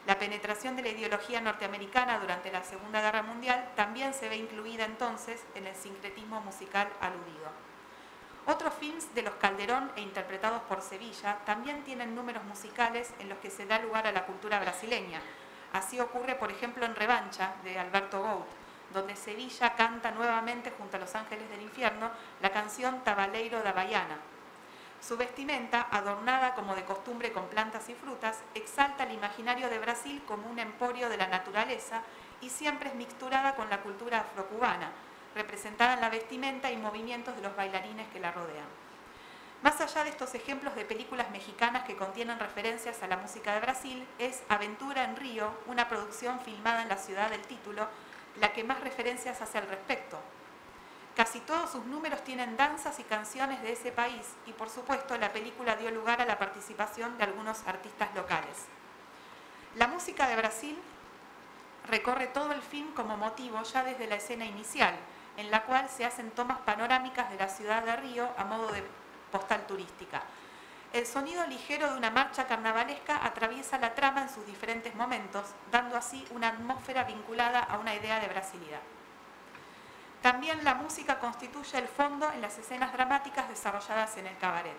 La penetración de la ideología norteamericana durante la Segunda Guerra Mundial también se ve incluida entonces en el sincretismo musical aludido. Otros films de los Calderón e interpretados por Sevilla también tienen números musicales en los que se da lugar a la cultura brasileña. Así ocurre, por ejemplo, en Revancha, de Alberto Gout, donde Sevilla canta nuevamente junto a Los Ángeles del Infierno la canción Tabaleiro da Baiana. Su vestimenta, adornada como de costumbre con plantas y frutas, exalta el imaginario de Brasil como un emporio de la naturaleza y siempre es mixturada con la cultura afrocubana, representada en la vestimenta y movimientos de los bailarines que la rodean. Más allá de estos ejemplos de películas mexicanas que contienen referencias a la música de Brasil, es Aventura en Río, una producción filmada en la ciudad del título, la que más referencias hace al respecto. Casi todos sus números tienen danzas y canciones de ese país y, por supuesto, la película dio lugar a la participación de algunos artistas locales. La música de Brasil recorre todo el film como motivo ya desde la escena inicial, en la cual se hacen tomas panorámicas de la ciudad de Río a modo de postal turística. El sonido ligero de una marcha carnavalesca atraviesa la trama en sus diferentes momentos, dando así una atmósfera vinculada a una idea de brasilidad. También la música constituye el fondo en las escenas dramáticas desarrolladas en el cabaret.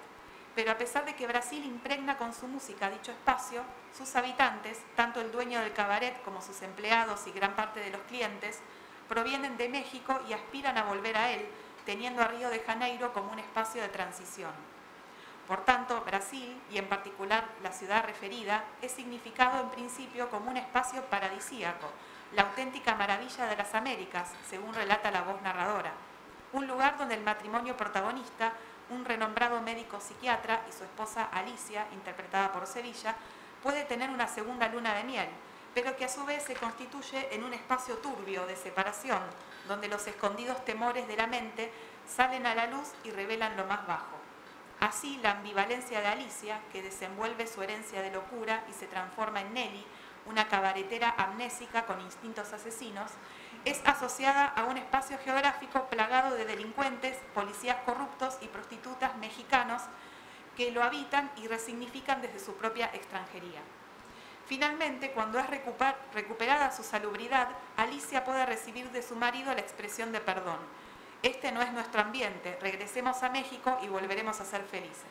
Pero a pesar de que Brasil impregna con su música dicho espacio, sus habitantes, tanto el dueño del cabaret como sus empleados y gran parte de los clientes, provienen de México y aspiran a volver a él, teniendo a Río de Janeiro como un espacio de transición. Por tanto, Brasil, y en particular la ciudad referida, es significado en principio como un espacio paradisíaco, la auténtica maravilla de las Américas, según relata la voz narradora. Un lugar donde el matrimonio protagonista, un renombrado médico psiquiatra y su esposa Alicia, interpretada por Sevilla, puede tener una segunda luna de miel, pero que a su vez se constituye en un espacio turbio de separación, donde los escondidos temores de la mente salen a la luz y revelan lo más bajo. Así, la ambivalencia de Alicia, que desenvuelve su herencia de locura y se transforma en Nelly, una cabaretera amnésica con instintos asesinos, es asociada a un espacio geográfico plagado de delincuentes, policías corruptos y prostitutas mexicanos que lo habitan y resignifican desde su propia extranjería. Finalmente, cuando es recuperada su salubridad, Alicia puede recibir de su marido la expresión de perdón. Este no es nuestro ambiente, regresemos a México y volveremos a ser felices.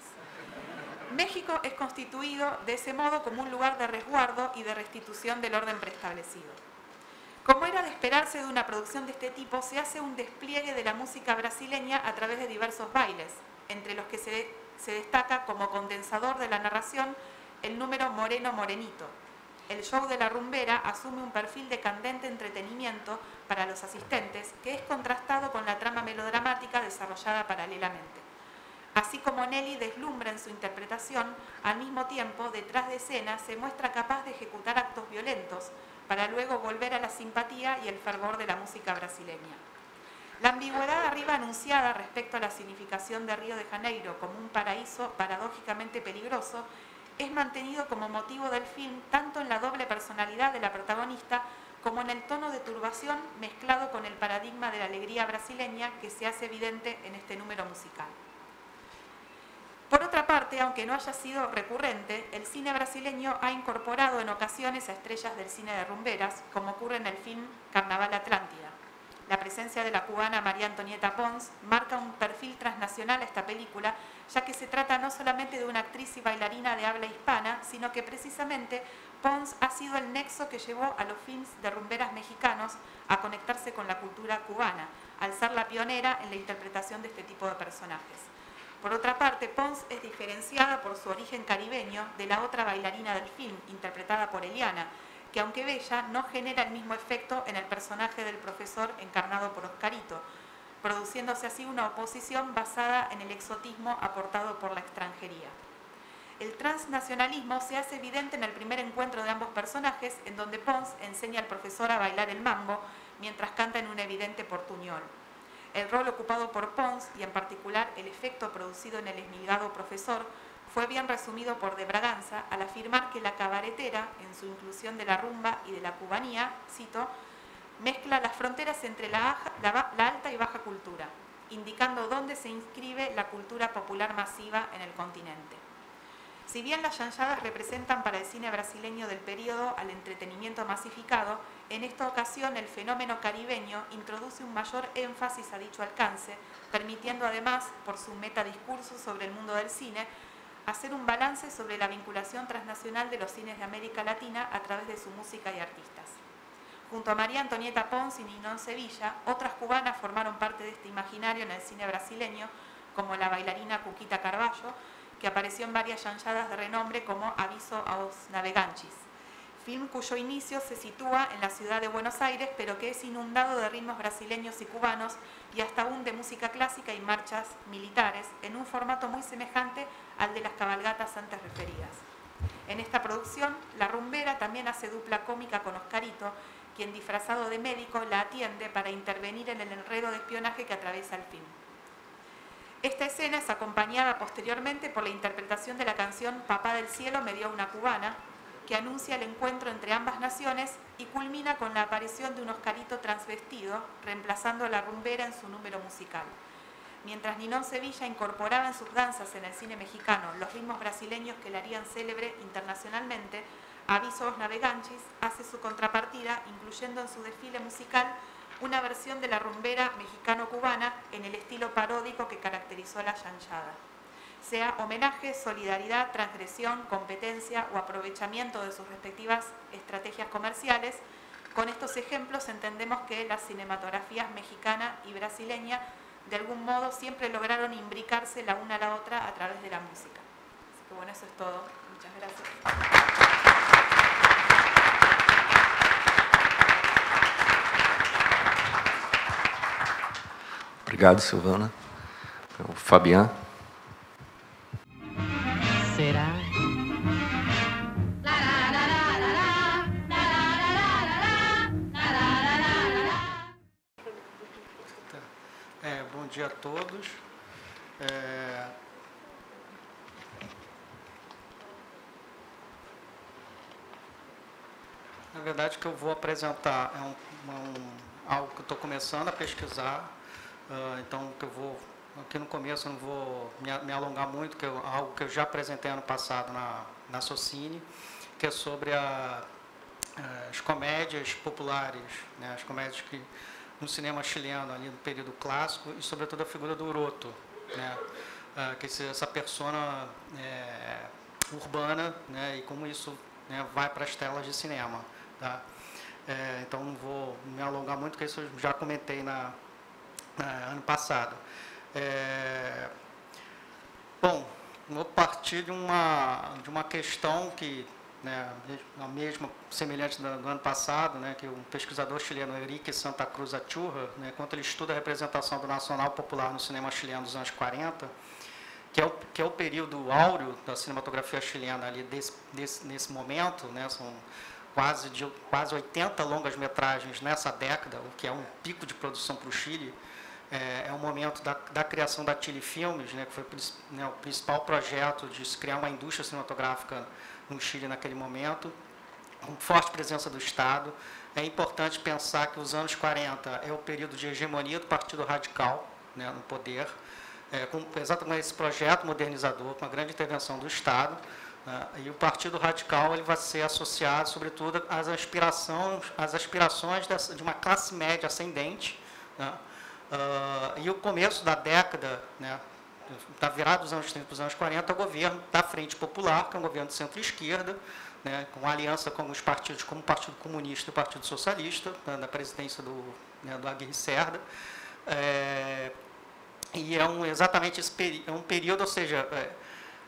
México es constituido de ese modo como un lugar de resguardo y de restitución del orden preestablecido. Como era de esperarse de una producción de este tipo, se hace un despliegue de la música brasileña a través de diversos bailes, entre los que se destaca como condensador de la narración el número Moreno Morenito. El show de la rumbera asume un perfil de candente entretenimiento para los asistentes que es contrastado con la trama melodramática desarrollada paralelamente. Así como Nelly deslumbra en su interpretación, al mismo tiempo, detrás de escena, se muestra capaz de ejecutar actos violentos para luego volver a la simpatía y el fervor de la música brasileña. La ambigüedad arriba anunciada respecto a la significación de Río de Janeiro como un paraíso paradójicamente peligroso es mantenido como motivo del film tanto en la doble personalidad de la protagonista como en el tono de turbación mezclado con el paradigma de la alegría brasileña que se hace evidente en este número musical. Por otra parte, aunque no haya sido recurrente, el cine brasileño ha incorporado en ocasiones a estrellas del cine de rumberas, como ocurre en el film Carnaval Atlántida. La presencia de la cubana María Antonieta Pons marca un perfil transnacional a esta película, ya que se trata no solamente de una actriz y bailarina de habla hispana, sino que precisamente Pons ha sido el nexo que llevó a los films de rumberas mexicanos a conectarse con la cultura cubana, al ser la pionera en la interpretación de este tipo de personajes. Por otra parte, Pons es diferenciada por su origen caribeño de la otra bailarina del film, interpretada por Eliana, que aunque bella, no genera el mismo efecto en el personaje del profesor encarnado por Oscarito, produciéndose así una oposición basada en el exotismo aportado por la extranjería. El transnacionalismo se hace evidente en el primer encuentro de ambos personajes, en donde Pons enseña al profesor a bailar el mambo, mientras canta en un evidente portuñol. El rol ocupado por Pons, y en particular el efecto producido en el esmilgado profesor, fue bien resumido por de Braganza al afirmar que la cabaretera, en su inclusión de la rumba y de la cubanía, cito, mezcla las fronteras entre la alta y baja cultura, indicando dónde se inscribe la cultura popular masiva en el continente. Si bien las chanchadas representan para el cine brasileño del período al entretenimiento masificado, en esta ocasión el fenómeno caribeño introduce un mayor énfasis a dicho alcance, permitiendo además, por su metadiscurso sobre el mundo del cine, hacer un balance sobre la vinculación transnacional de los cines de América Latina a través de su música y artistas. Junto a María Antonieta Pons y Ninón Sevilla, otras cubanas formaron parte de este imaginario en el cine brasileño, como la bailarina Cuquita Carballo, que apareció en varias chanchadas de renombre como Aviso aos Navegantes, film cuyo inicio se sitúa en la ciudad de Buenos Aires, pero que es inundado de ritmos brasileños y cubanos y hasta aún de música clásica y marchas militares, en un formato muy semejante al de las cabalgatas antes referidas. En esta producción, la rumbera también hace dupla cómica con Oscarito, quien disfrazado de médico la atiende para intervenir en el enredo de espionaje que atraviesa el film. Esta escena es acompañada posteriormente por la interpretación de la canción Papá del Cielo me dio una cubana, que anuncia el encuentro entre ambas naciones y culmina con la aparición de un Oscarito transvestido, reemplazando a la rumbera en su número musical. Mientras Ninón Sevilla incorporaba en sus danzas en el cine mexicano los ritmos brasileños que la harían célebre internacionalmente, Aviso aos Navegantes hace su contrapartida, incluyendo en su desfile musical una versión de la rumbera mexicano-cubana en el estilo paródico que caracterizó la chanchada. Sea homenaje, solidaridad, transgresión, competencia o aprovechamiento de sus respectivas estrategias comerciales, con estos ejemplos entendemos que las cinematografías mexicana y brasileña de algún modo siempre lograron imbricarse la una a la otra a través de la música. Así que bueno, eso es todo. Muchas gracias. Obrigado, Silvana. O Fabián. Será dia a todos. Na verdade, o que eu vou apresentar é algo que eu estou começando a pesquisar, então que eu vou, aqui no começo eu não vou me alongar muito, que é algo que eu já apresentei ano passado na Socini, que é sobre as comédias populares, né, as comédias que no cinema chileno, ali no período clássico, e sobretudo a figura do Uroto, né, que é essa persona urbana, né, e como isso, né, vai para as telas de cinema. Tá? Então não vou me alongar muito, porque isso eu já comentei ano passado. Bom, vou partir de uma questão que, né, a mesma, semelhante do ano passado, né, que um pesquisador chileno, Enrique Santa Cruz Achurra, né, quando ele estuda a representação do nacional popular no cinema chileno dos anos 40, que é o período áureo da cinematografia chilena ali nesse momento, né, são quase 80 longas-metragens nessa década, o que é um pico de produção para o Chile. É um momento da criação da Chile Filmes, né, que foi, né, o principal projeto de se criar uma indústria cinematográfica no Chile naquele momento, com forte presença do Estado. É importante pensar que os anos 40 é o período de hegemonia do Partido Radical, né, no poder, exatamente esse projeto modernizador, com a grande intervenção do Estado. E o Partido Radical ele vai ser associado, sobretudo, às aspirações de uma classe média ascendente, né? E o começo da década, né, da virada dos anos 30 para os anos 40, é o governo da Frente Popular, que é um governo de centro-esquerda, né, com aliança com os partidos como o Partido Comunista e o Partido Socialista, né, na presidência do Aguirre Cerda. E exatamente esse um período, ou seja,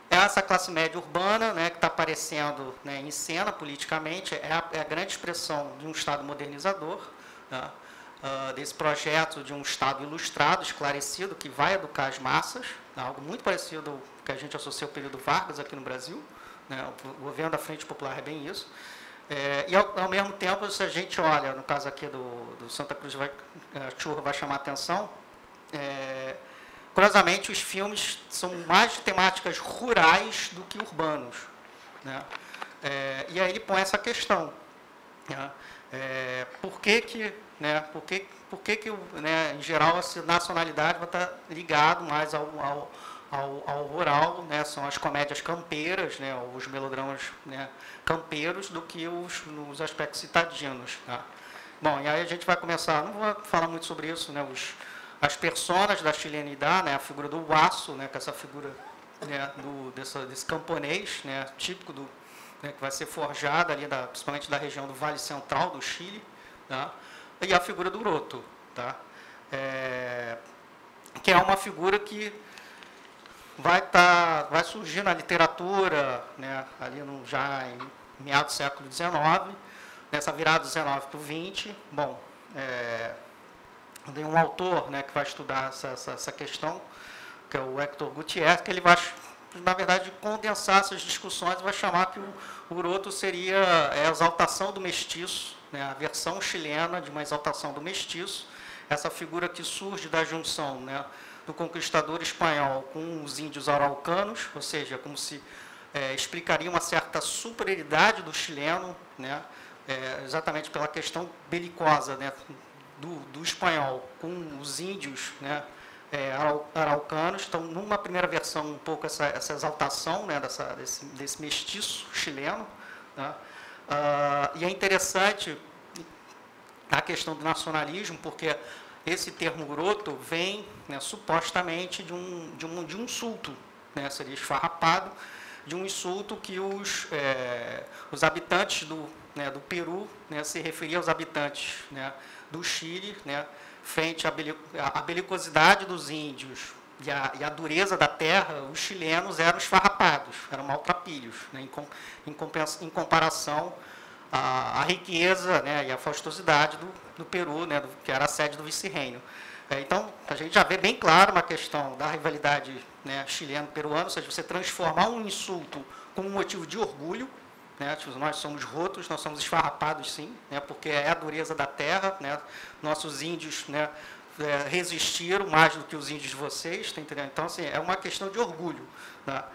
essa classe média urbana, né, que está aparecendo, né, em cena politicamente, é a grande expressão de um Estado modernizador, né, desse projeto de um Estado ilustrado, esclarecido, que vai educar as massas, né, algo muito parecido ao que a gente associa ao período Vargas aqui no Brasil, né, o governo da Frente Popular é bem isso. E, ao mesmo tempo, se a gente olha, no caso aqui do Santa Cruz, Achurra vai chamar a atenção, curiosamente, os filmes são mais de temáticas rurais do que urbanos, né? E aí ele põe essa questão, né? Por que, né, em geral, a nacionalidade vai estar ligado mais ao rural, né? São as comédias campeiras, né, os melodramas, né, campeiros, do que nos aspectos citadinos. Tá? Bom, e aí a gente vai começar, não vou falar muito sobre isso, né, as personas da chilenidade, né, a figura do Huaço, né, que é essa figura, né, desse camponês, né, típico né, que vai ser forjada ali, principalmente da região do Vale Central do Chile, tá? E a figura do Uroto, tá? Que é uma figura que vai surgir na literatura, né, ali já em meados do século XIX, nessa virada do XIX para o XX. Bom, tem um autor, né, que vai estudar essa questão, que é o Héctor Gutiérrez, que ele vai, na verdade, condensar essas discussões e vai chamar que o Uroto seria a exaltação do mestiço, né, a versão chilena de uma exaltação do mestiço, essa figura que surge da junção, né, do conquistador espanhol com os índios araucanos, ou seja, como se explicaria uma certa superioridade do chileno, né, exatamente pela questão belicosa, né, do espanhol com os índios, né, araucanos. Então, numa primeira versão, um pouco essa exaltação, né, desse mestiço chileno, né. E é interessante a questão do nacionalismo, porque esse termo Uroto vem, né, supostamente de um insulto, né, seria esfarrapado, de um insulto que os habitantes do Peru, né, se referiam aos habitantes, né, do Chile, né, frente à belicosidade dos índios e a dureza da terra. Os chilenos eram esfarrapados, eram maltrapilhos, né, em comparação à riqueza, né, e à faustosidade do Peru, né, que era a sede do vice-reino. Então, a gente já vê bem claro uma questão da rivalidade, né, chileno-peruana, ou seja, você transformar um insulto como um motivo de orgulho, né, nós somos rotos, nós somos esfarrapados, sim, né, porque é a dureza da terra, né, nossos índios, né, resistiram mais do que os índios de vocês, tá entendendo? Então, assim, é uma questão de orgulho. Tá?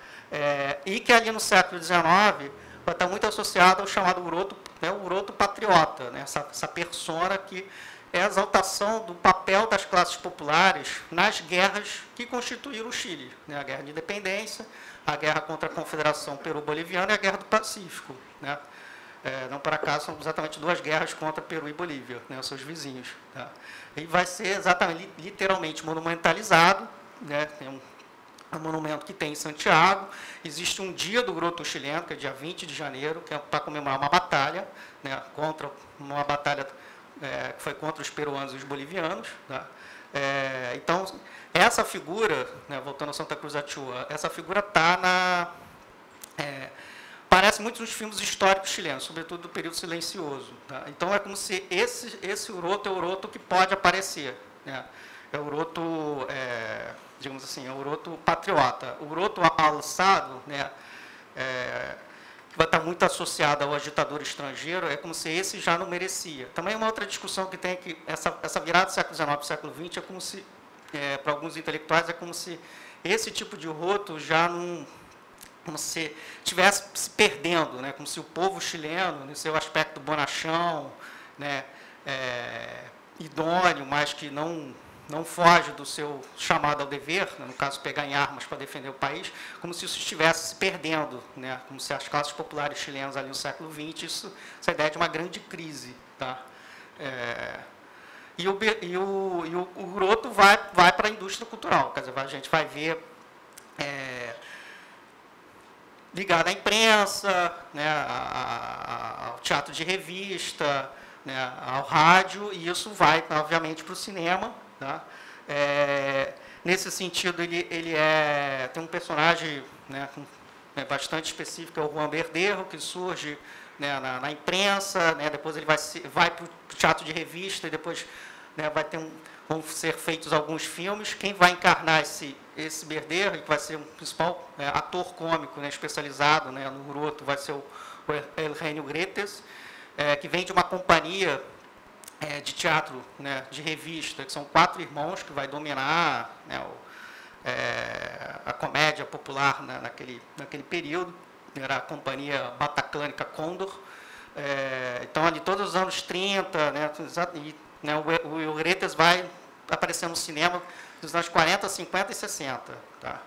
E que ali no século XIX vai estar muito associado ao chamado Uroto, né, o Uroto patriota, né, essa persona que é a exaltação do papel das classes populares nas guerras que constituíram o Chile, né, a Guerra de Independência, a guerra contra a Confederação Peru-Boliviana e a Guerra do Pacífico. Né? Não por acaso, são exatamente duas guerras contra Peru e Bolívia, né, os seus vizinhos. Tá? E vai ser exatamente, literalmente monumentalizado, né, tem um monumento que tem em Santiago. Existe um dia do Uroto chileno, que é dia 20 de janeiro, que é para comemorar uma batalha, né, uma batalha que foi contra os peruanos e os bolivianos. Tá? Então, essa figura, né, voltando a Santa Cruz da Chua, essa figura está na... parece muito nos filmes históricos chilenos, sobretudo do período silencioso. Tá? Então, é como se esse Uroto é o Uroto que pode aparecer. Né? É o Uroto, digamos assim, é o Uroto patriota. O Uroto alçado, né, que vai estar muito associado ao agitador estrangeiro, é como se esse já não merecia. Também uma outra discussão que tem é que essa virada do século XIX para o século XX é como se, para alguns intelectuais, é como se esse tipo de Uroto já não... como se estivesse se perdendo, né? Como se o povo chileno, no seu aspecto bonachão, né? Idôneo, mas que não foge do seu chamado ao dever, né? No caso, pegar em armas para defender o país, como se isso estivesse se perdendo, né? Como se as classes populares chilenas ali no século XX, essa ideia de uma grande crise. Tá? E o Uroto vai para a indústria cultural, quer dizer, a gente vai ver... ligado à imprensa, né, ao teatro de revista, né, ao rádio, e isso vai, obviamente, para o cinema. Tá? Nesse sentido, ele tem um personagem, né, bastante específico, é o Juan Verdejo, que surge, né, na imprensa, né, depois ele vai para o teatro de revista, e depois, né, vão ser feitos alguns filmes. Quem vai encarnar esse Verdejo, que vai ser o principal ator cômico, né, especializado, né, no Uroto, vai ser o Eugenio Gretes, que vem de uma companhia de teatro, né, de revista, que são 4 irmãos, que vai dominar, né, a comédia popular, né, naquele período. Era a companhia bataclânica Condor. Então, ali todos os anos 30, né, e, né, o Gretes vai aparecer no cinema dos anos 40, 50 e 60. Tá?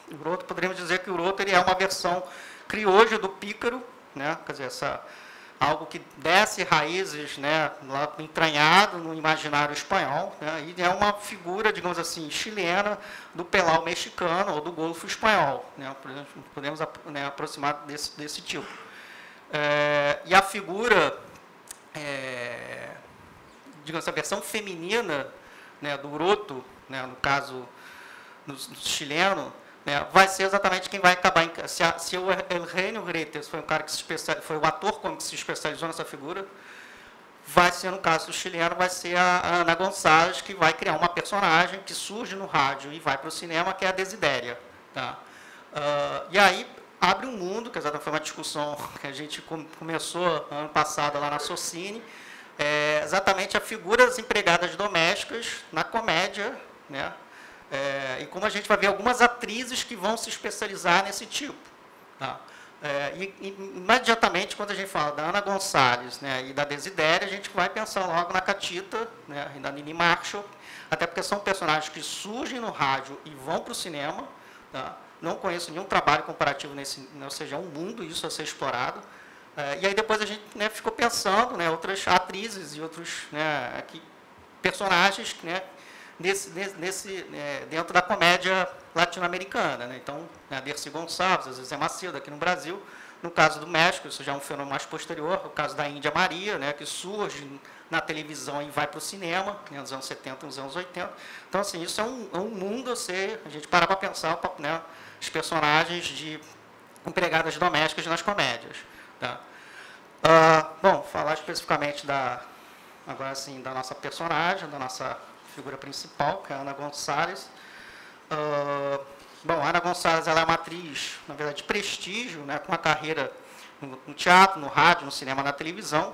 O Uroto, poderíamos dizer que o Uroto ele é uma versão crioula do pícaro, né? Quer dizer, algo que desce raízes, né, lá entranhado no imaginário espanhol, né? E é uma figura, digamos assim, chilena do pelau mexicano ou do golfo espanhol. Né? Podemos, né, aproximar desse tipo. E a figura... digamos, a versão feminina, né, do Uroto, né, no caso no chileno, né, vai ser exatamente quem vai acabar se o Eugenio Gretes foi um cara que foi o ator como que se especializou nessa figura, vai ser, no caso do chileno, vai ser a Ana Gonçalves, que vai criar uma personagem que surge no rádio e vai para o cinema, que é a Desidéria. Tá? E aí abre um mundo, que foi uma discussão que a gente começou ano passado lá na Socine, exatamente a figura das empregadas domésticas na comédia, né? E como a gente vai ver algumas atrizes que vão se especializar nesse tipo. Tá? E imediatamente, quando a gente fala da Ana Gonçalves, né, e da Desidéria, a gente vai pensar logo na Catita, né, e da Nini Marshall, até porque são personagens que surgem no rádio e vão para o cinema. Tá? Não conheço nenhum trabalho comparativo nesse, ou seja, é um mundo isso a ser explorado. E aí depois a gente, né, ficou pensando, né, outras atrizes e outros, né, personagens, né, dentro da comédia latino-americana. Né? Então, a Dercy Gonçalves, a Zezé Macedo aqui no Brasil. No caso do México, isso já é um fenômeno mais posterior. O caso da Índia Maria, né, que surge na televisão e vai para o cinema, né, nos anos 70 e nos anos 80. Então, assim, isso é um mundo a gente parar para pensar, né, os personagens de empregadas domésticas nas comédias. Tá? Bom, falar especificamente agora sim, da nossa personagem, da nossa figura principal, que é a Ana Gonçalves. Bom, a Ana Gonçalves ela é uma atriz, na verdade, de prestígio, né, com uma carreira no teatro, no rádio, no cinema, na televisão.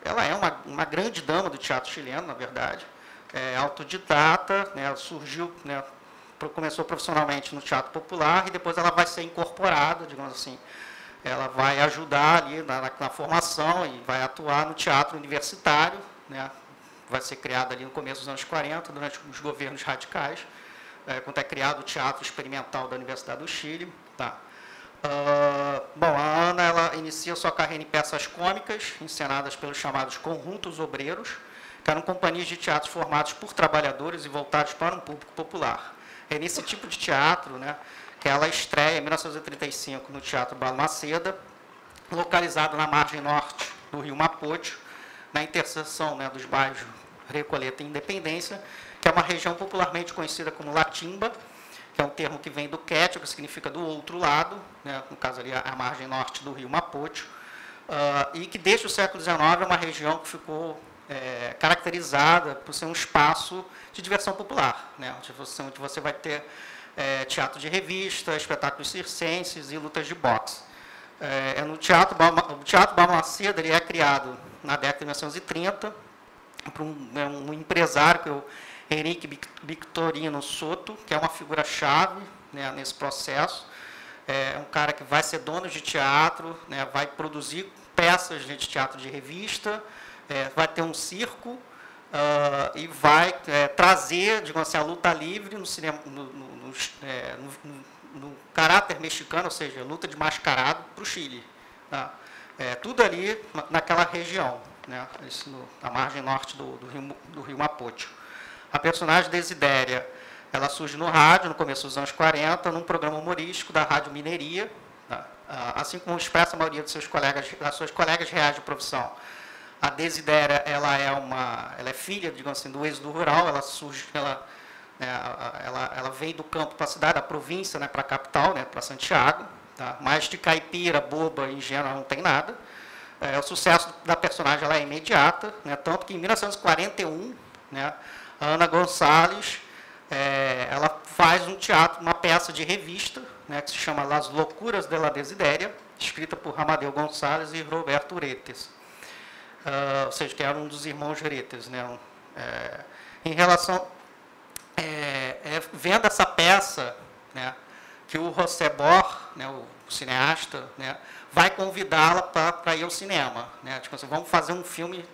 ela é uma grande dama do teatro chileno, na verdade, autodidata, né, surgiu, né, começou profissionalmente no teatro popular e depois ela vai ser incorporada, digamos assim, ela vai ajudar ali na formação e vai atuar no teatro universitário, né, vai ser criada ali no começo dos anos 40, durante os governos radicais, quando é criado o Teatro Experimental da Universidade do Chile. Tá. Bom, a Ana ela inicia sua carreira em peças cômicas, encenadas pelos chamados conjuntos obreiros, que eram companhias de teatro formados por trabalhadores e voltados para um público popular. É nesse tipo de teatro, né, que ela estreia em 1935 no Teatro Balmaceda, localizado na margem norte do rio Mapocho, na interseção, né, dos bairros Recoleta e Independência, que é uma região popularmente conhecida como Latimba, que é um termo que vem do quechua, que significa do outro lado, né, no caso ali a margem norte do rio Mapocho, e que desde o século XIX é uma região que ficou caracterizada por ser um espaço de diversão popular, né, onde você vai ter teatro de revista, espetáculos circenses e lutas de boxe. O Teatro Balmaceda ele é criado na década de 1930 por um empresário, que é o Henrique Victorino Soto, que é uma figura-chave, né, nesse processo. É um cara que vai ser dono de teatro, né, vai produzir peças de teatro de revista, vai ter um circo e vai trazer, digamos assim, a luta livre no cinema, no caráter mexicano, ou seja, luta de mascarado para o Chile. Tá? Tudo ali naquela região, né, na margem norte do rio Mapocho. A personagem Desidéria, ela surge no rádio, no começo dos anos 40, num programa humorístico da Rádio Mineria, tá? Assim como expressa a maioria das suas colegas reais de profissão. A Desidéria, ela é filha, digamos assim, do êxodo rural, ela vem do campo para a cidade, da província, né, para a capital, né, para Santiago, tá? Mas de caipira, boba, ingênua, não tem nada. O sucesso da personagem ela é imediata, né, tanto que em 1941, né, a Ana Gonçalves, ela faz um teatro, uma peça de revista, né, que se chama Las Loucuras de la Desidéria, escrita por Amadeu Gonçalves e Roberto Uretes, ou seja, que era um dos irmãos Uretes, né, em relação, vendo essa peça, né, que o José Bor, né, o cineasta, né, vai convidá-la para ir ao cinema, né, tipo assim, vamos fazer um filme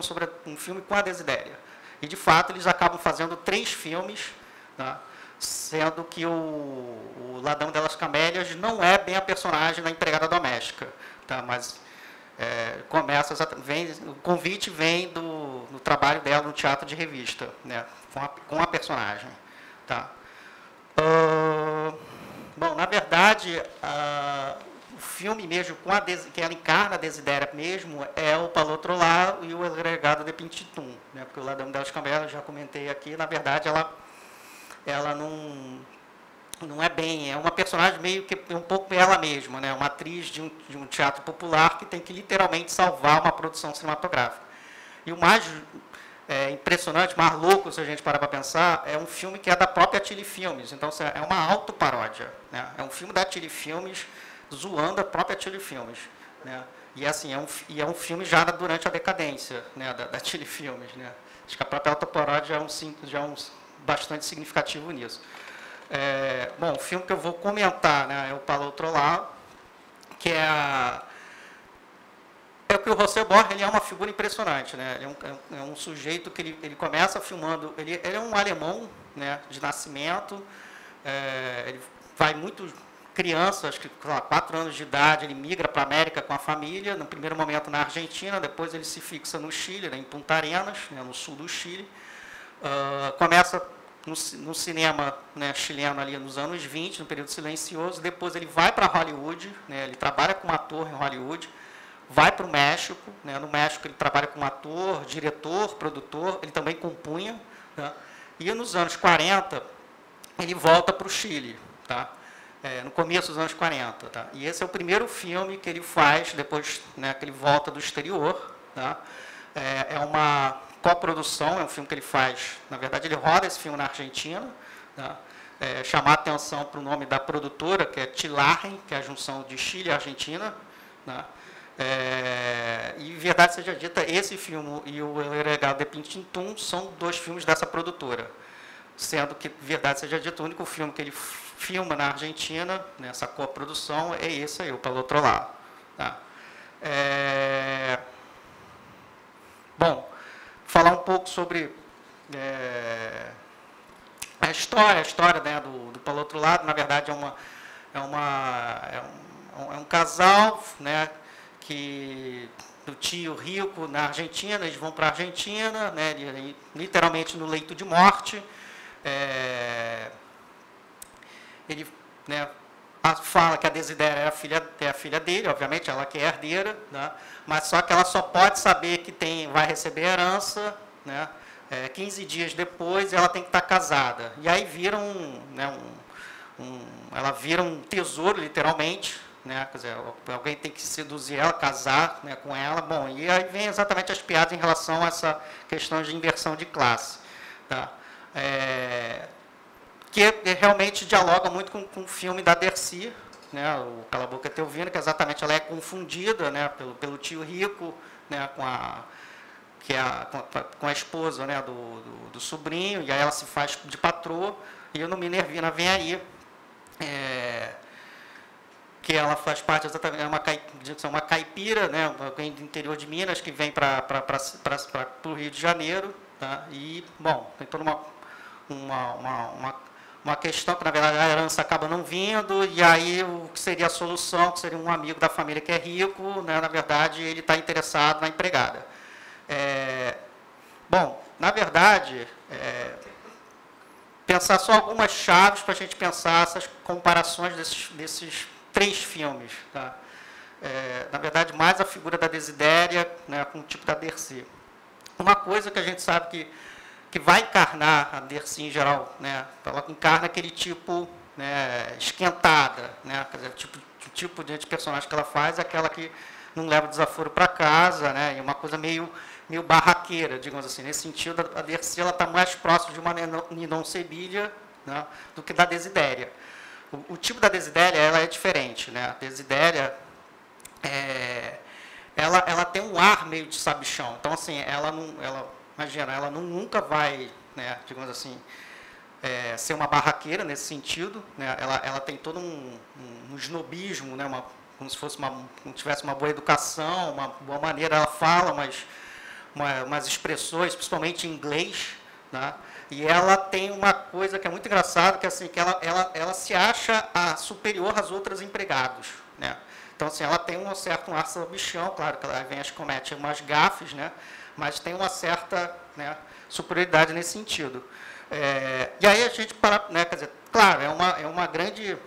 sobre um filme com a Desidéria. E, de fato, eles acabam fazendo 3 filmes, tá? Sendo que o Ladrão delas Camélias não é bem a personagem da empregada doméstica, tá? Mas o convite vem do trabalho dela no teatro de revista, né? Com a personagem. Tá? Bom, na verdade, o filme mesmo, que ela encarna a Desidéria mesmo, é o Palotro Lá e o El Regado de Pintitum, né? Porque o Ladrão delas Camélias, já comentei aqui, na verdade, ela não é bem, é uma personagem meio que um pouco ela mesma, né? Uma atriz de um teatro popular que tem que literalmente salvar uma produção cinematográfica. E o mais impressionante, mais louco, se a gente parar para pensar, é um filme que é da própria Chile Filmes. Então, é uma autoparódia, né? É um filme da Chile Filmes zoando a própria Chile Filmes, né? E assim, é um filme já durante a decadência, né, da Chile Filmes, né? Acho que a própria autoparódia já é um bastante significativo nisso. Bom, o filme que eu vou comentar, né, é o Palotro Lá, que é que o José Borges, ele é uma figura impressionante, né? Ele é um sujeito que ele começa filmando, ele é um alemão, né, de nascimento, ele vai muito criança, acho que 4 anos de idade, ele migra para a América com a família, no primeiro momento na Argentina, depois ele se fixa no Chile, né, em Punta Arenas, né, no sul do Chile, começa no cinema, né, chileno ali nos anos 20, no período silencioso, depois ele vai para Hollywood, né, ele trabalha como ator em Hollywood, vai para o México, né, no México ele trabalha como ator, diretor, produtor, ele também compunha, né, e nos anos 40 ele volta para o Chile, tá? No começo dos anos 40. Tá? E esse é o primeiro filme que ele faz, depois, né, que ele volta do exterior. Tá? É uma coprodução, é um filme que ele faz, na verdade, ele roda esse filme na Argentina, tá? Chamar a atenção para o nome da produtora, que é Chilarren, que é a junção de Chile e Argentina. Tá? E verdade seja dita, esse filme e o El Legado de Pintintum são 2 filmes dessa produtora, sendo que, verdade seja dita, o único filme que ele filma na Argentina, nessa coprodução, é esse aí, o Pelo Outro Lado. Tá? Bom, falar um pouco sobre a história né, do Pelo Outro Lado, na verdade, é um casal, né, do tio rico na Argentina, eles vão para a Argentina, né, literalmente no leito de morte. Ele, né, fala que a Desidéria é a filha dele, obviamente, ela que é herdeira, né, mas só que ela só pode saber que vai receber herança, né, 15 dias depois ela tem que estar casada. E aí vira ela vira um tesouro, literalmente, né, quer dizer, alguém tem que seduzir ela, casar, né, com ela. Bom, e aí vem exatamente as piadas em relação a essa questão de inversão de classe. Tá? Que realmente dialoga muito com o filme da Dercy, né, o Cala a Boca Teu Vino, que exatamente ela é confundida, né, pelo tio rico, né, com a esposa, né, do sobrinho, e aí ela se faz de patroa, e o Minervina vem aí, que ela faz parte exatamente, é uma caipira, né, alguém do interior de Minas, que vem para o Rio de Janeiro, tá? E, bom, tem toda uma questão que, na verdade, a herança acaba não vindo, e aí o que seria a solução, que seria um amigo da família que é rico, né, na verdade, ele está interessado na empregada. Bom, na verdade, pensar só algumas chaves para a gente pensar essas comparações desses 3 filmes. Tá? Na verdade, mais a figura da Desidéria, né, com o tipo da Dercy. Uma coisa que a gente sabe que vai encarnar a Dercy em geral, né, ela encarna aquele tipo, né, esquentada, né, quer dizer, o tipo de personagem que ela faz é aquela que não leva desaforo para casa, né, e uma coisa meio barraqueira, digamos assim. Nesse sentido, a Dercy está mais próxima de uma Ninon Sebilha, né, do que da Desidéria. O tipo da Desidéria ela é diferente. Né? A Desidéria ela tem um ar meio de sabichão. Então, assim, imagina, ela nunca vai, né, digamos assim, ser uma barraqueira nesse sentido. Né? Ela tem todo um snobismo, né, como se tivesse uma boa educação, uma boa maneira. Ela fala, mas umas expressões, principalmente em inglês, né? E ela tem uma coisa que é muito engraçada, que é assim, que ela se acha superior às outras empregados, né? Então, assim, ela tem um certo ar sabichão, claro que ela vem comete umas gafes, né? Mas tem uma certa, né, superioridade nesse sentido. E aí a gente né, quer dizer, claro, é uma grande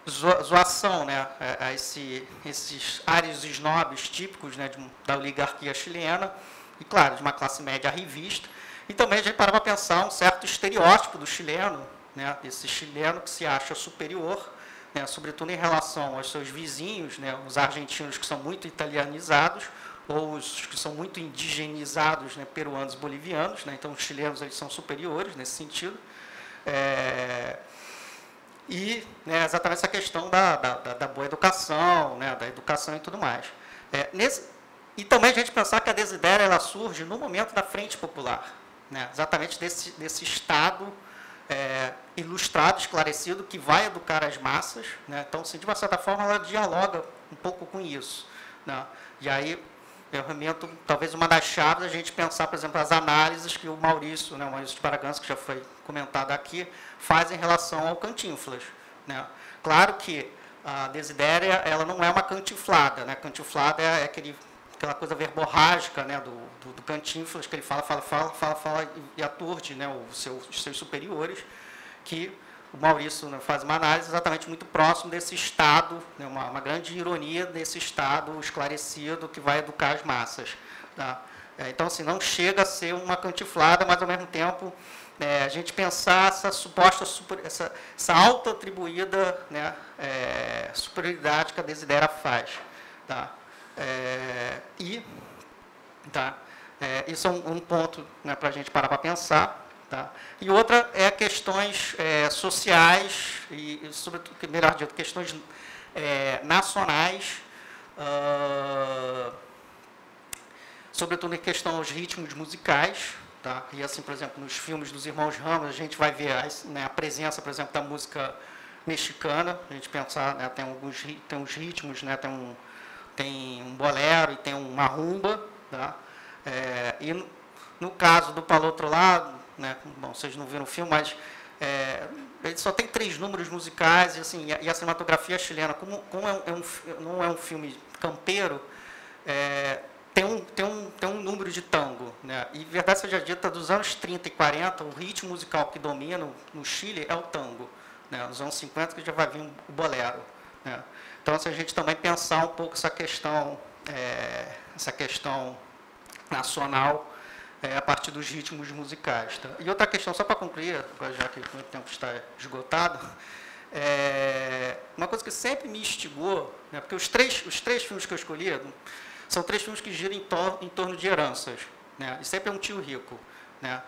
zoação, né, a esses ares snobs típicos, né, da oligarquia chilena, e, claro, de uma classe média revista. E também a gente para pensar um certo estereótipo do chileno, né, desse chileno que se acha superior, né, sobretudo em relação aos seus vizinhos, né, os argentinos que são muito italianizados, ou os que são muito indigenizados, né, peruanos e bolivianos. Né, então, os chilenos eles são superiores nesse sentido. E, né, exatamente essa questão da boa educação, né, da educação e tudo mais. E também a gente pensar que a Desidéria ela surge no momento da Frente Popular, né, exatamente desse Estado ilustrado, esclarecido, que vai educar as massas. Né, então, assim, de uma certa forma, ela dialoga um pouco com isso. Né, e aí, eu remento, talvez uma das chaves, a gente pensar, por exemplo, as análises que o Maurício de Bragança, que já foi comentado aqui, faz em relação ao Cantinflas. Né. Claro que a Desidéria ela não é uma cantinflada. Né, cantinflada é aquela coisa verborrágica, né, do Cantinflas, que ele fala e aturde, né, os seus superiores, que o Maurício, né, faz uma análise exatamente muito próximo desse Estado, né, uma grande ironia desse Estado esclarecido que vai educar as massas. Tá? Então, assim, não chega a ser uma cantinflada, mas, ao mesmo tempo, a gente pensar essa suposta, essa auto-atribuída, né, superioridade que a Desidéria faz. Tá? Isso é um ponto, né, para a gente parar para pensar. Tá? E outra é questões sociais e, sobretudo, melhor dito, questões nacionais, Sobretudo em questão aos ritmos musicais, tá? E assim, por exemplo, nos filmes dos Irmãos Ramos, a gente vai ver a presença, por exemplo, da música mexicana. A gente pensar, né, tem uns ritmos, né, tem um bolero e tem uma rumba, tá? E no caso do Para o Outro Lado, né, bom, vocês não viram o filme, mas ele só tem 3 números musicais, e, assim, e a cinematografia chilena, como não é um filme campeiro, tem um número de tango, né? E, verdade seja dita, dos anos 30 e 40, o ritmo musical que domina no Chile é o tango, né? Nos anos 50 que já vai vir o bolero, né? Então, se a gente também pensar um pouco essa questão nacional a partir dos ritmos musicais, tá? E outra questão, só para concluir, já que o meu tempo está esgotado, uma coisa que sempre me instigou, né? Porque os três filmes que eu escolhi são 3 filmes que giram em torno de heranças, né? E sempre é um tio rico, né?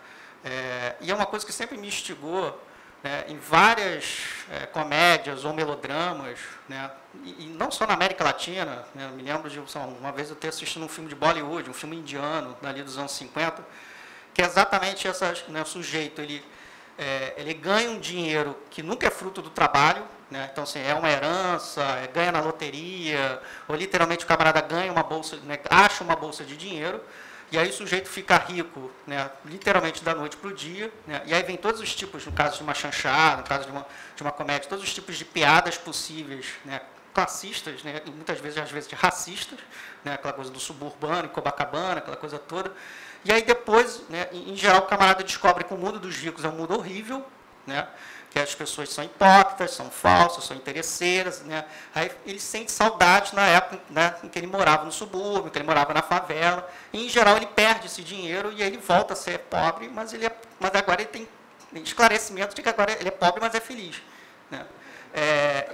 E é uma coisa que sempre me instigou, né, em várias comédias ou melodramas, né? E não só na América Latina, né? Eu me lembro de uma vez eu ter assistido um filme de Bollywood, um filme indiano, dali dos anos 50, que é exatamente né, o sujeito, ele ganha um dinheiro que nunca é fruto do trabalho, né? Então, assim, é uma herança, ganha na loteria, ou literalmente o camarada ganha uma bolsa, né, acha uma bolsa de dinheiro, e aí o sujeito fica rico, né, literalmente da noite para o dia, né? E aí vem todos os tipos, no caso de uma chanchada, no caso de uma comédia, todos os tipos de piadas possíveis, né, classistas, né, e muitas vezes, às vezes, racistas, né, aquela coisa do suburbano, Copacabana, aquela coisa toda. E aí depois, né, em geral, o camarada descobre que o mundo dos ricos é um mundo horrível, né, que as pessoas são hipócritas, são falsas, são interesseiras, né? Aí ele sente saudade na época, né, em que ele morava no subúrbio, que ele morava na favela, e, em geral, ele perde esse dinheiro e ele volta a ser pobre, mas agora ele tem esclarecimento de que agora ele é pobre, mas é feliz, né?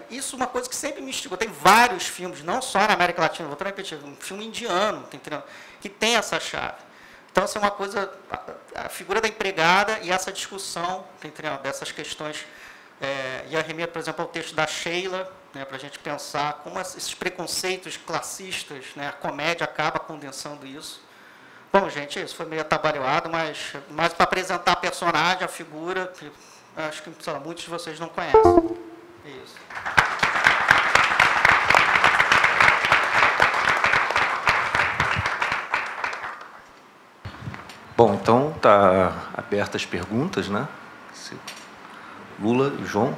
Isso é uma coisa que sempre me instigou. Tem vários filmes, não só na América Latina, vou repetir, um filme indiano, que tem essa chave. Então, essa é uma coisa, a figura da empregada e essa discussão, dessas questões, e a remeto, por exemplo, ao texto da Sheila, né, para a gente pensar como esses preconceitos classistas, né, a comédia acaba condensando isso. Bom, gente, isso foi meio atabalhoado, mas para apresentar a personagem, a figura, que acho que muitos de vocês não conhecem. É isso. Bom, então está abertas as perguntas, né? Lula, João.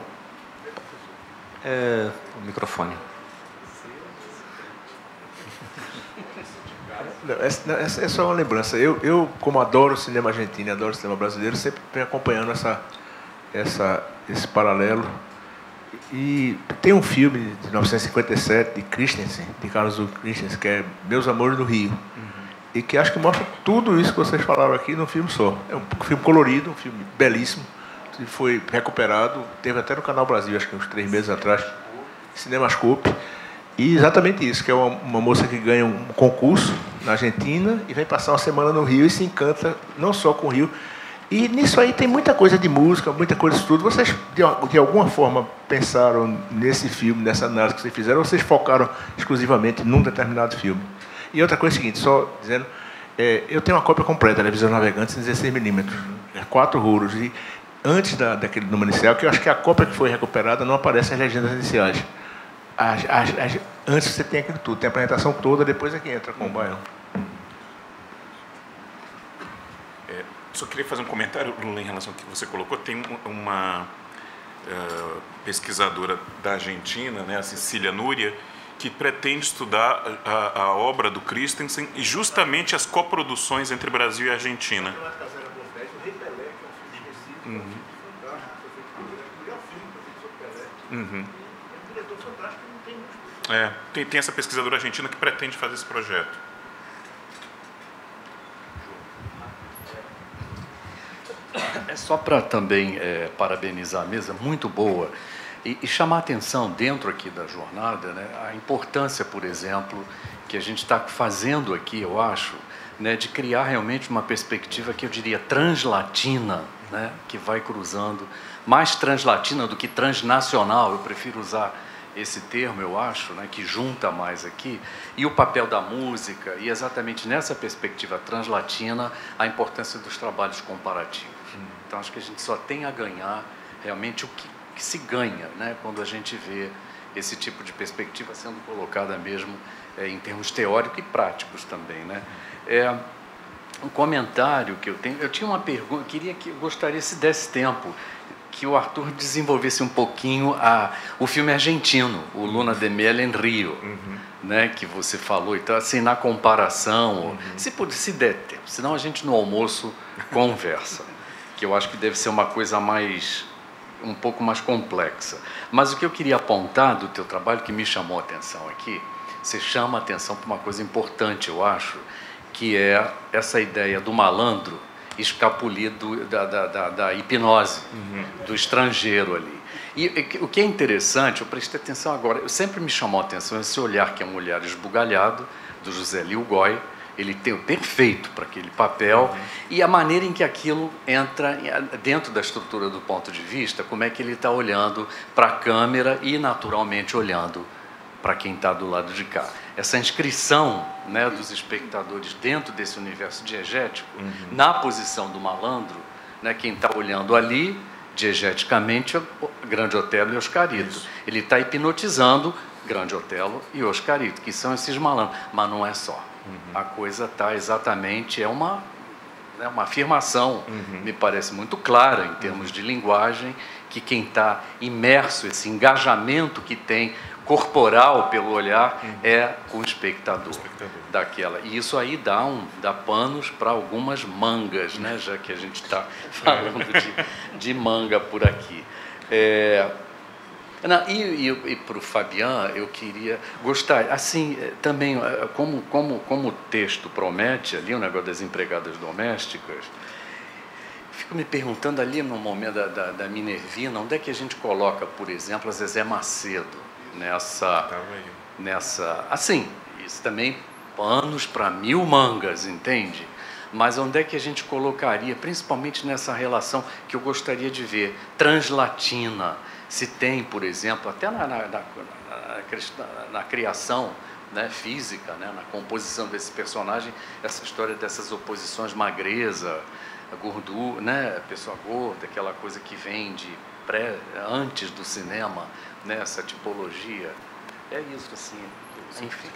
O microfone. É só uma lembrança. Eu, como adoro o cinema argentino, adoro o cinema brasileiro, sempre venho acompanhando esse paralelo. E tem um filme de 1957 de Christensen, de Carlos Christensen, que é Meus Amores do Rio. E que acho que mostra tudo isso que vocês falaram aqui num filme só. É um filme colorido, um filme belíssimo, que foi recuperado, teve até no Canal Brasil, acho que uns 3 meses atrás, Cinemascope. E exatamente isso, que é uma moça que ganha um concurso na Argentina e vem passar uma semana no Rio e se encanta não só com o Rio. E nisso aí tem muita coisa de música, muita coisa de tudo. Vocês, de alguma forma, pensaram nesse filme, nessa análise que vocês fizeram, ou vocês focaram exclusivamente num determinado filme? E outra coisa é a seguinte, só dizendo, eu tenho uma cópia completa da Visões Navegantes em 16mm, 4 rolos, e antes daquele número inicial, que eu acho que a cópia que foi recuperada não aparece as legendas iniciais. Antes você tem aquilo tudo, tem a apresentação toda, depois é que entra com o Baião. Só queria fazer um comentário, Lula, em relação ao que você colocou. Tem uma pesquisadora da Argentina, né, a Cecília Núria, que pretende estudar a obra do Christensen e justamente as coproduções entre Brasil e Argentina. Tem essa pesquisadora argentina que pretende fazer esse projeto. É só para também parabenizar a mesa, muito boa. E chamar a atenção dentro aqui da jornada, né, a importância, por exemplo, que a gente está fazendo aqui, eu acho, né, de criar realmente uma perspectiva que eu diria translatina, né, que vai cruzando, mais translatina do que transnacional, eu prefiro usar esse termo, eu acho, né, que junta mais aqui, e o papel da música, e exatamente nessa perspectiva translatina, a importância dos trabalhos comparativos. Então, acho que a gente só tem a ganhar realmente o que se ganha, né, quando a gente vê esse tipo de perspectiva sendo colocada mesmo em termos teóricos e práticos também, né. Um comentário que eu tinha uma pergunta, gostaria, se desse tempo, que o Arthur desenvolvesse um pouquinho o filme argentino, o Luna de Miel em Rio, né, que você falou. Então, assim, na comparação, se der tempo, senão a gente no almoço conversa, que eu acho que deve ser uma coisa um pouco mais complexa. Mas o que eu queria apontar do teu trabalho, que me chamou a atenção aqui, você chama a atenção para uma coisa importante, eu acho, que é essa ideia do malandro escapulir da hipnose, do estrangeiro ali. E o que é interessante, eu prestei atenção agora, sempre me chamou a atenção esse olhar, que é um olhar esbugalhado, do José Lilgoy. Ele tem o perfeito para aquele papel, e a maneira em que aquilo entra dentro da estrutura do ponto de vista, como é que ele está olhando para a câmera e, naturalmente, olhando para quem está do lado de cá. Essa inscrição, né, dos espectadores dentro desse universo diegético, na posição do malandro, né, quem está olhando ali, diegeticamente, Grande Otelo e Oscarito. Isso. Ele está hipnotizando Grande Otelo e Oscarito, que são esses malandros. Mas não é só. A coisa está exatamente... É uma afirmação, me parece muito clara, em termos de linguagem, que quem está imerso, esse engajamento que tem corporal pelo olhar, é com o espectador daquela. E isso aí dá panos para algumas mangas, né? Já que a gente está falando de manga por aqui. E para o Fabian, eu queria gostar, assim, também, como o texto promete ali, o negócio das empregadas domésticas, fico me perguntando ali no momento da Minervina, onde é que a gente coloca, por exemplo, a Zezé Macedo nessa, assim, isso também panos para 1000 mangas, entende? Mas onde é que a gente colocaria, principalmente nessa relação que eu gostaria de ver, translatina, se tem, por exemplo, até na criação, né, física, né, na composição desse personagem, essa história dessas oposições magreza, gordura, né, pessoa gorda, aquela coisa que vem antes do cinema, né, essa tipologia. É isso, assim, enfim.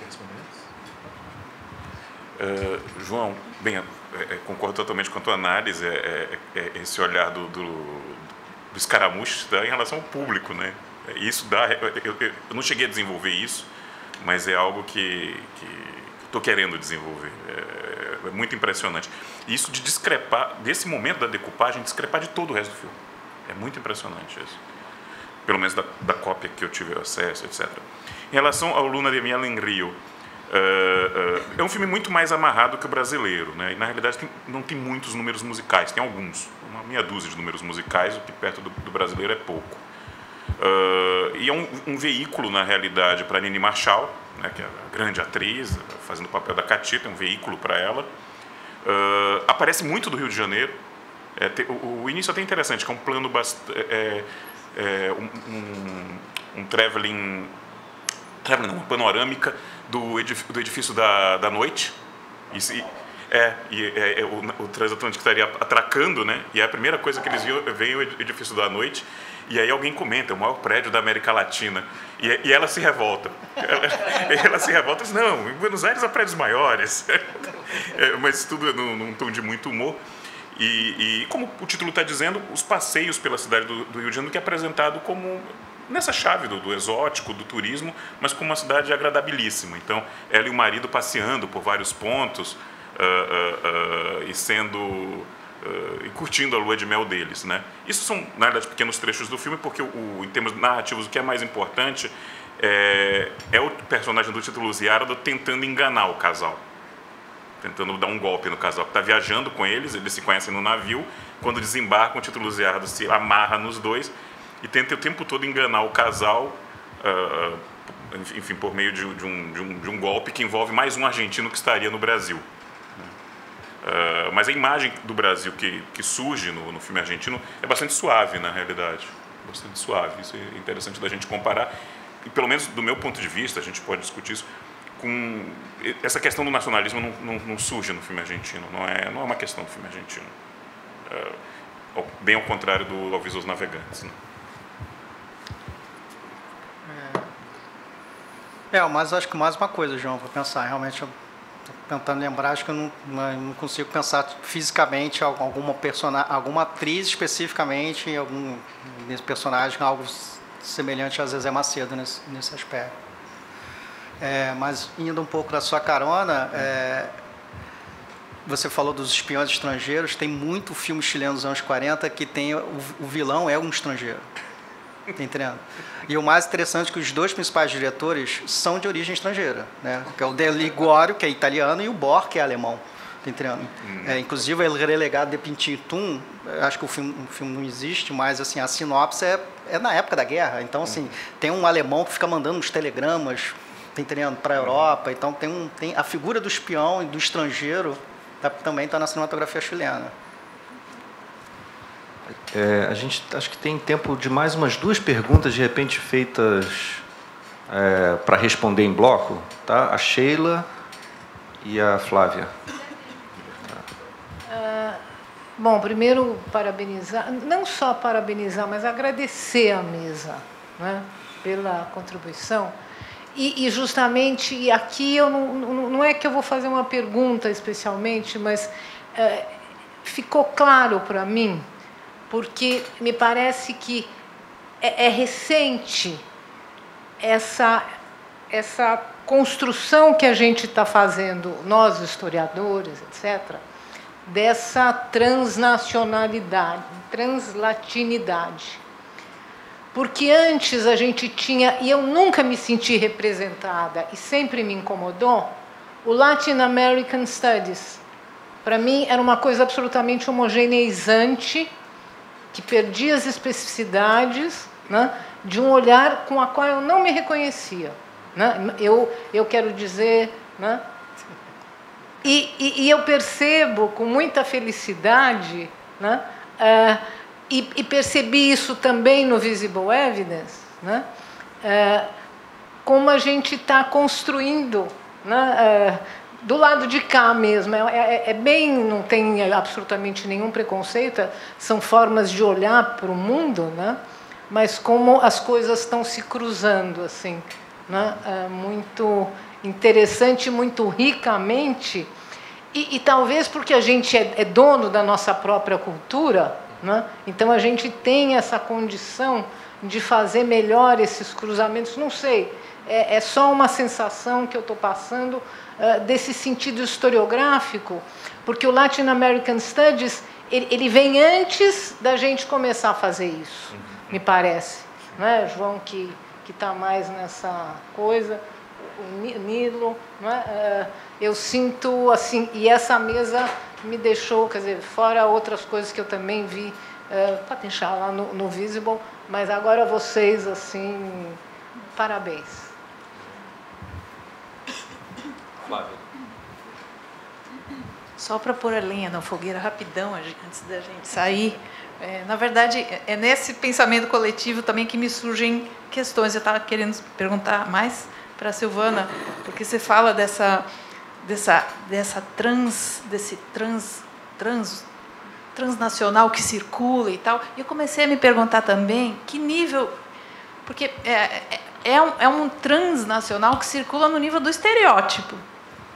João, bem, concordo totalmente com a tua análise, esse olhar do escaramucho em relação ao público, né? Isso dá, eu não cheguei a desenvolver isso, mas é algo que estou querendo desenvolver. É muito impressionante. Isso de discrepar, desse momento da decupagem, discrepar de todo o resto do filme. É muito impressionante isso. Pelo menos da cópia que eu tive acesso, etc. Em relação ao Luna de Miel em Rio, é um filme muito mais amarrado que o brasileiro, né? E, na realidade, não tem muitos números musicais, tem alguns, uma meia dúzia de números musicais, o que perto do brasileiro é pouco. E é um veículo, na realidade, para a Nini Marshall, né, que é a grande atriz, fazendo o papel da Catita, é um veículo para ela. Aparece muito do Rio de Janeiro. O início é até interessante, que é um plano uma panorâmica do edifício da noite. O transatlântico estaria atracando, né? E a primeira coisa que eles veem o edifício da noite, e aí alguém comenta, o maior prédio da América Latina, e ela se revolta. Ela se revolta e diz, não, em Buenos Aires há prédios maiores. Mas tudo num tom de muito humor. E como o título está dizendo, os passeios pela cidade do Rio de Janeiro, que é apresentado como nessa chave do exótico, do turismo, mas como uma cidade agradabilíssima. Então, ela e o marido passeando por vários pontos e curtindo a lua de mel deles, né? Isso são, na verdade, pequenos trechos do filme, porque em termos narrativos, o que é mais importante é o personagem do Tito Luziardo tentando enganar o casal, tentando dar um golpe no casal que está viajando com eles se conhecem no navio. Quando desembarcam, o Tito Luziardo se amarra nos dois e tenta o tempo todo enganar o casal, enfim, por meio de um golpe que envolve mais um argentino que estaria no Brasil. Mas a imagem do Brasil que surge no filme argentino é bastante suave, na realidade. Bastante suave. Isso é interessante da gente comparar. e pelo menos do meu ponto de vista, a gente pode discutir isso, essa questão do nacionalismo não surge no filme argentino, não é uma questão do filme argentino. Bem ao contrário do Aviso aos Navegantes. Né? Mas acho que mais uma coisa, João, para pensar. Realmente, eu tô tentando lembrar, acho que eu não consigo pensar fisicamente alguma atriz especificamente, nesse personagem, algo semelhante a Zezé Macedo nesse aspecto. Mas indo um pouco da sua carona, você falou dos espiões estrangeiros, tem muito filme chileno dos anos 40 que tem o vilão é um estrangeiro. Tá entendendo? E o mais interessante é que os dois principais diretores são de origem estrangeira, né? Que é o De Liguorio, que é italiano, e o Bor, que é alemão. Tá entendendo? Inclusive, ele relegado de Pintintum, acho que o filme não existe, mas assim, a sinopse é na época da guerra. Então, assim, tem um alemão que fica mandando uns telegramas, tá entendendo, para a Europa. Então, tem a figura do espião e do estrangeiro também está na cinematografia chilena. A gente acho que tem tempo de mais umas 2 perguntas, de repente feitas para responder em bloco, tá? A Sheila e a Flávia. Bom, primeiro parabenizar, não só parabenizar, mas agradecer à mesa, né, pela contribuição. E justamente aqui eu não é que eu vou fazer uma pergunta especialmente, mas ficou claro para mim, porque me parece que é recente essa construção que a gente está fazendo, nós historiadores, etc., dessa transnacionalidade, translatinidade. Porque antes a gente tinha, e eu nunca me senti representada, e sempre me incomodou, o Latin American Studies. Para mim era uma coisa absolutamente homogeneizante, que perdia as especificidades, né, de um olhar com a qual eu não me reconhecia. Né? Eu quero dizer... Né, e eu percebo com muita felicidade, né, e percebi isso também no Visible Evidence, né, como a gente está construindo, né, do lado de cá mesmo. Bem, não tem absolutamente nenhum preconceito, são formas de olhar para o mundo, né, mas como as coisas estão se cruzando, assim, né, muito interessante, muito ricamente, e talvez porque a gente é dono da nossa própria cultura, né? Então a gente tem essa condição de fazer melhor esses cruzamentos. Não sei, é só uma sensação que eu estou passando desse sentido historiográfico, porque o Latin American Studies ele vem antes da gente começar a fazer isso, me parece, né? João que está mais nessa coisa, o Nilo, né? Eu sinto assim, e essa mesa me deixou, quer dizer, fora outras coisas que eu também vi, para deixar lá no Visible, mas agora vocês, assim, parabéns. Flávia. Só para pôr a lenha na fogueira rapidão, antes da gente sair, na verdade, é nesse pensamento coletivo também que me surgem questões. Eu estava querendo perguntar mais para a Silvana, porque você fala desse transnacional que circula e tal. E eu comecei a me perguntar também que nível, porque é um transnacional que circula no nível do estereótipo,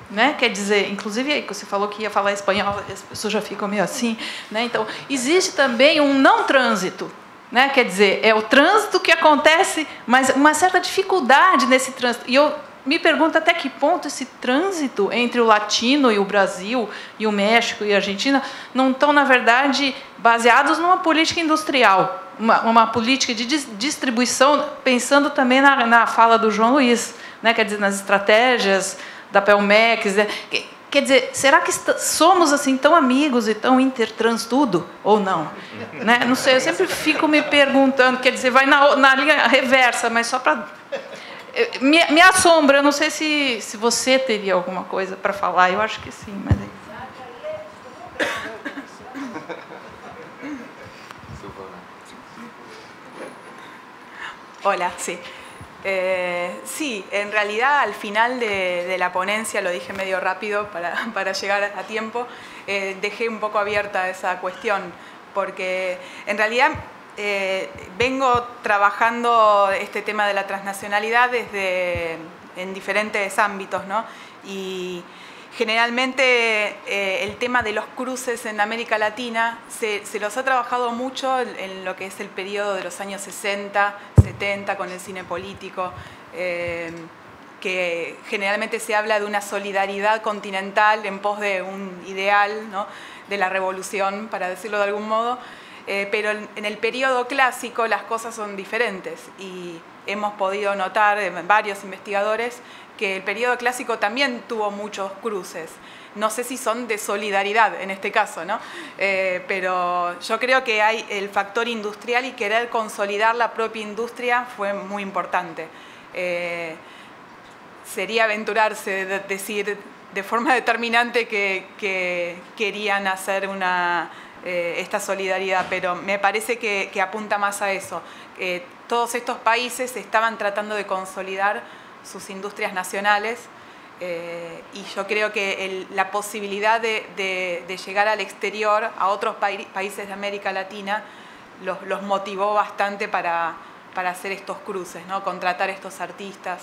né? Quer dizer, inclusive aí que você falou que ia falar espanhol, as pessoas já ficam meio assim, né? Então existe também um não trânsito, né? Quer dizer, é o trânsito que acontece, mas uma certa dificuldade nesse trânsito. E eu me pergunto até que ponto esse trânsito entre o latino e o Brasil, e o México e a Argentina, não estão, na verdade, baseados numa política industrial, uma política de distribuição, pensando também na fala do João Luiz, né? Quer dizer, nas estratégias da Pelmex. Quer dizer, será que somos assim tão amigos e tão intertrans tudo, ou não? Né? Não sei, eu sempre fico me perguntando, quer dizer, vai na linha reversa, mas só para... Me assombra, eu não sei se você teria alguma coisa para falar, eu acho que sim, mas... Hola, sí. Sí, en realidad al final de la ponencia, lo dije medio rápido para llegar a tiempo, dejé un poco abierta esa cuestión, porque en realidad vengo trabajando este tema de la transnacionalidad en diferentes ámbitos, ¿no? Y generalmente el tema de los cruces en América Latina se los ha trabajado mucho en lo que es el periodo de los años 60, 70 con el cine político, que generalmente se habla de una solidaridad continental en pos de un ideal, ¿no? De la revolución, para decirlo de algún modo, pero en el periodo clásico las cosas son diferentes y hemos podido notar, varios investigadores, que el periodo clásico también tuvo muchos cruces. No sé si son de solidaridad en este caso, ¿no? Pero yo creo que hay el factor industrial y querer consolidar la propia industria fue muy importante. Sería aventurarse de decir de forma determinante que querían hacer esta solidaridad, pero me parece que apunta más a eso. Todos estos países estaban tratando de consolidar sus industrias nacionales y yo creo que la posibilidad de llegar al exterior, a otros países de América Latina, los motivó bastante para hacer estos cruces, ¿no? Contratar estos artistas.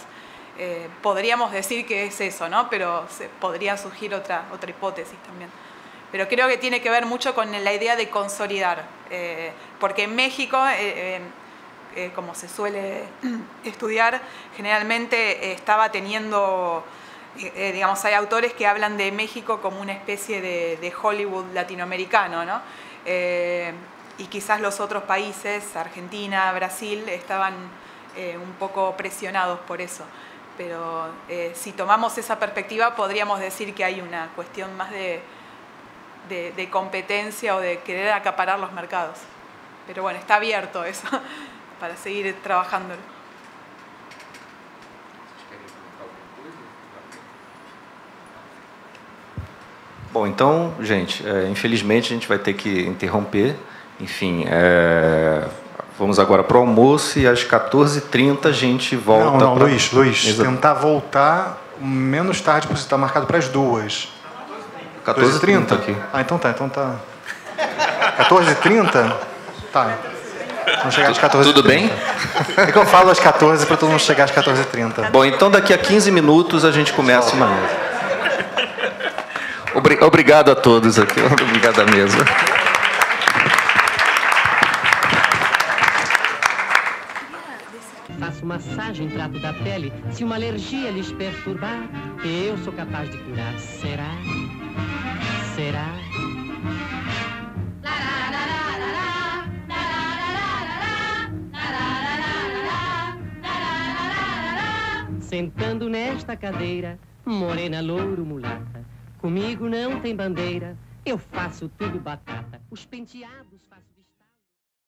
Podríamos decir que es eso, ¿no? Pero podría surgir otra hipótesis también. Pero creo que tiene que ver mucho con la idea de consolidar, porque en México, como se suele estudiar, generalmente estaba teniendo, digamos, hay autores que hablan de México como una especie de Hollywood latinoamericano, ¿no? Y quizás los otros países, Argentina, Brasil, estaban un poco presionados por eso. Pero si tomamos esa perspectiva, podríamos decir que hay una cuestión más de competencia o de querer acaparar los mercados. Pero bueno, está abierto eso para seguir trabajándolo. Bom, então, gente, infelizmente a gente vai ter que interromper. Enfim, vamos agora para o almoço e às 14h30 a gente volta. Não, Luiz, tentar voltar menos tarde, porque está marcado para as 2h. 14h30 aqui. Ah, então tá. 14h30? Tá. Vamos chegar às 14h30. Tudo bem? É que eu falo às 14h para todo mundo chegar às 14h30. Bom, então daqui a 15 minutos a gente começa uma mesa. Obrigado a todos aqui. Obrigado à mesa. Faço massagem, trato da pele. Se uma alergia lhes perturbar, eu sou capaz de curar. Será? Será? Sentando nesta cadeira, morena, louro, mulata, comigo não tem bandeira, eu faço tudo batata, os penteados faço...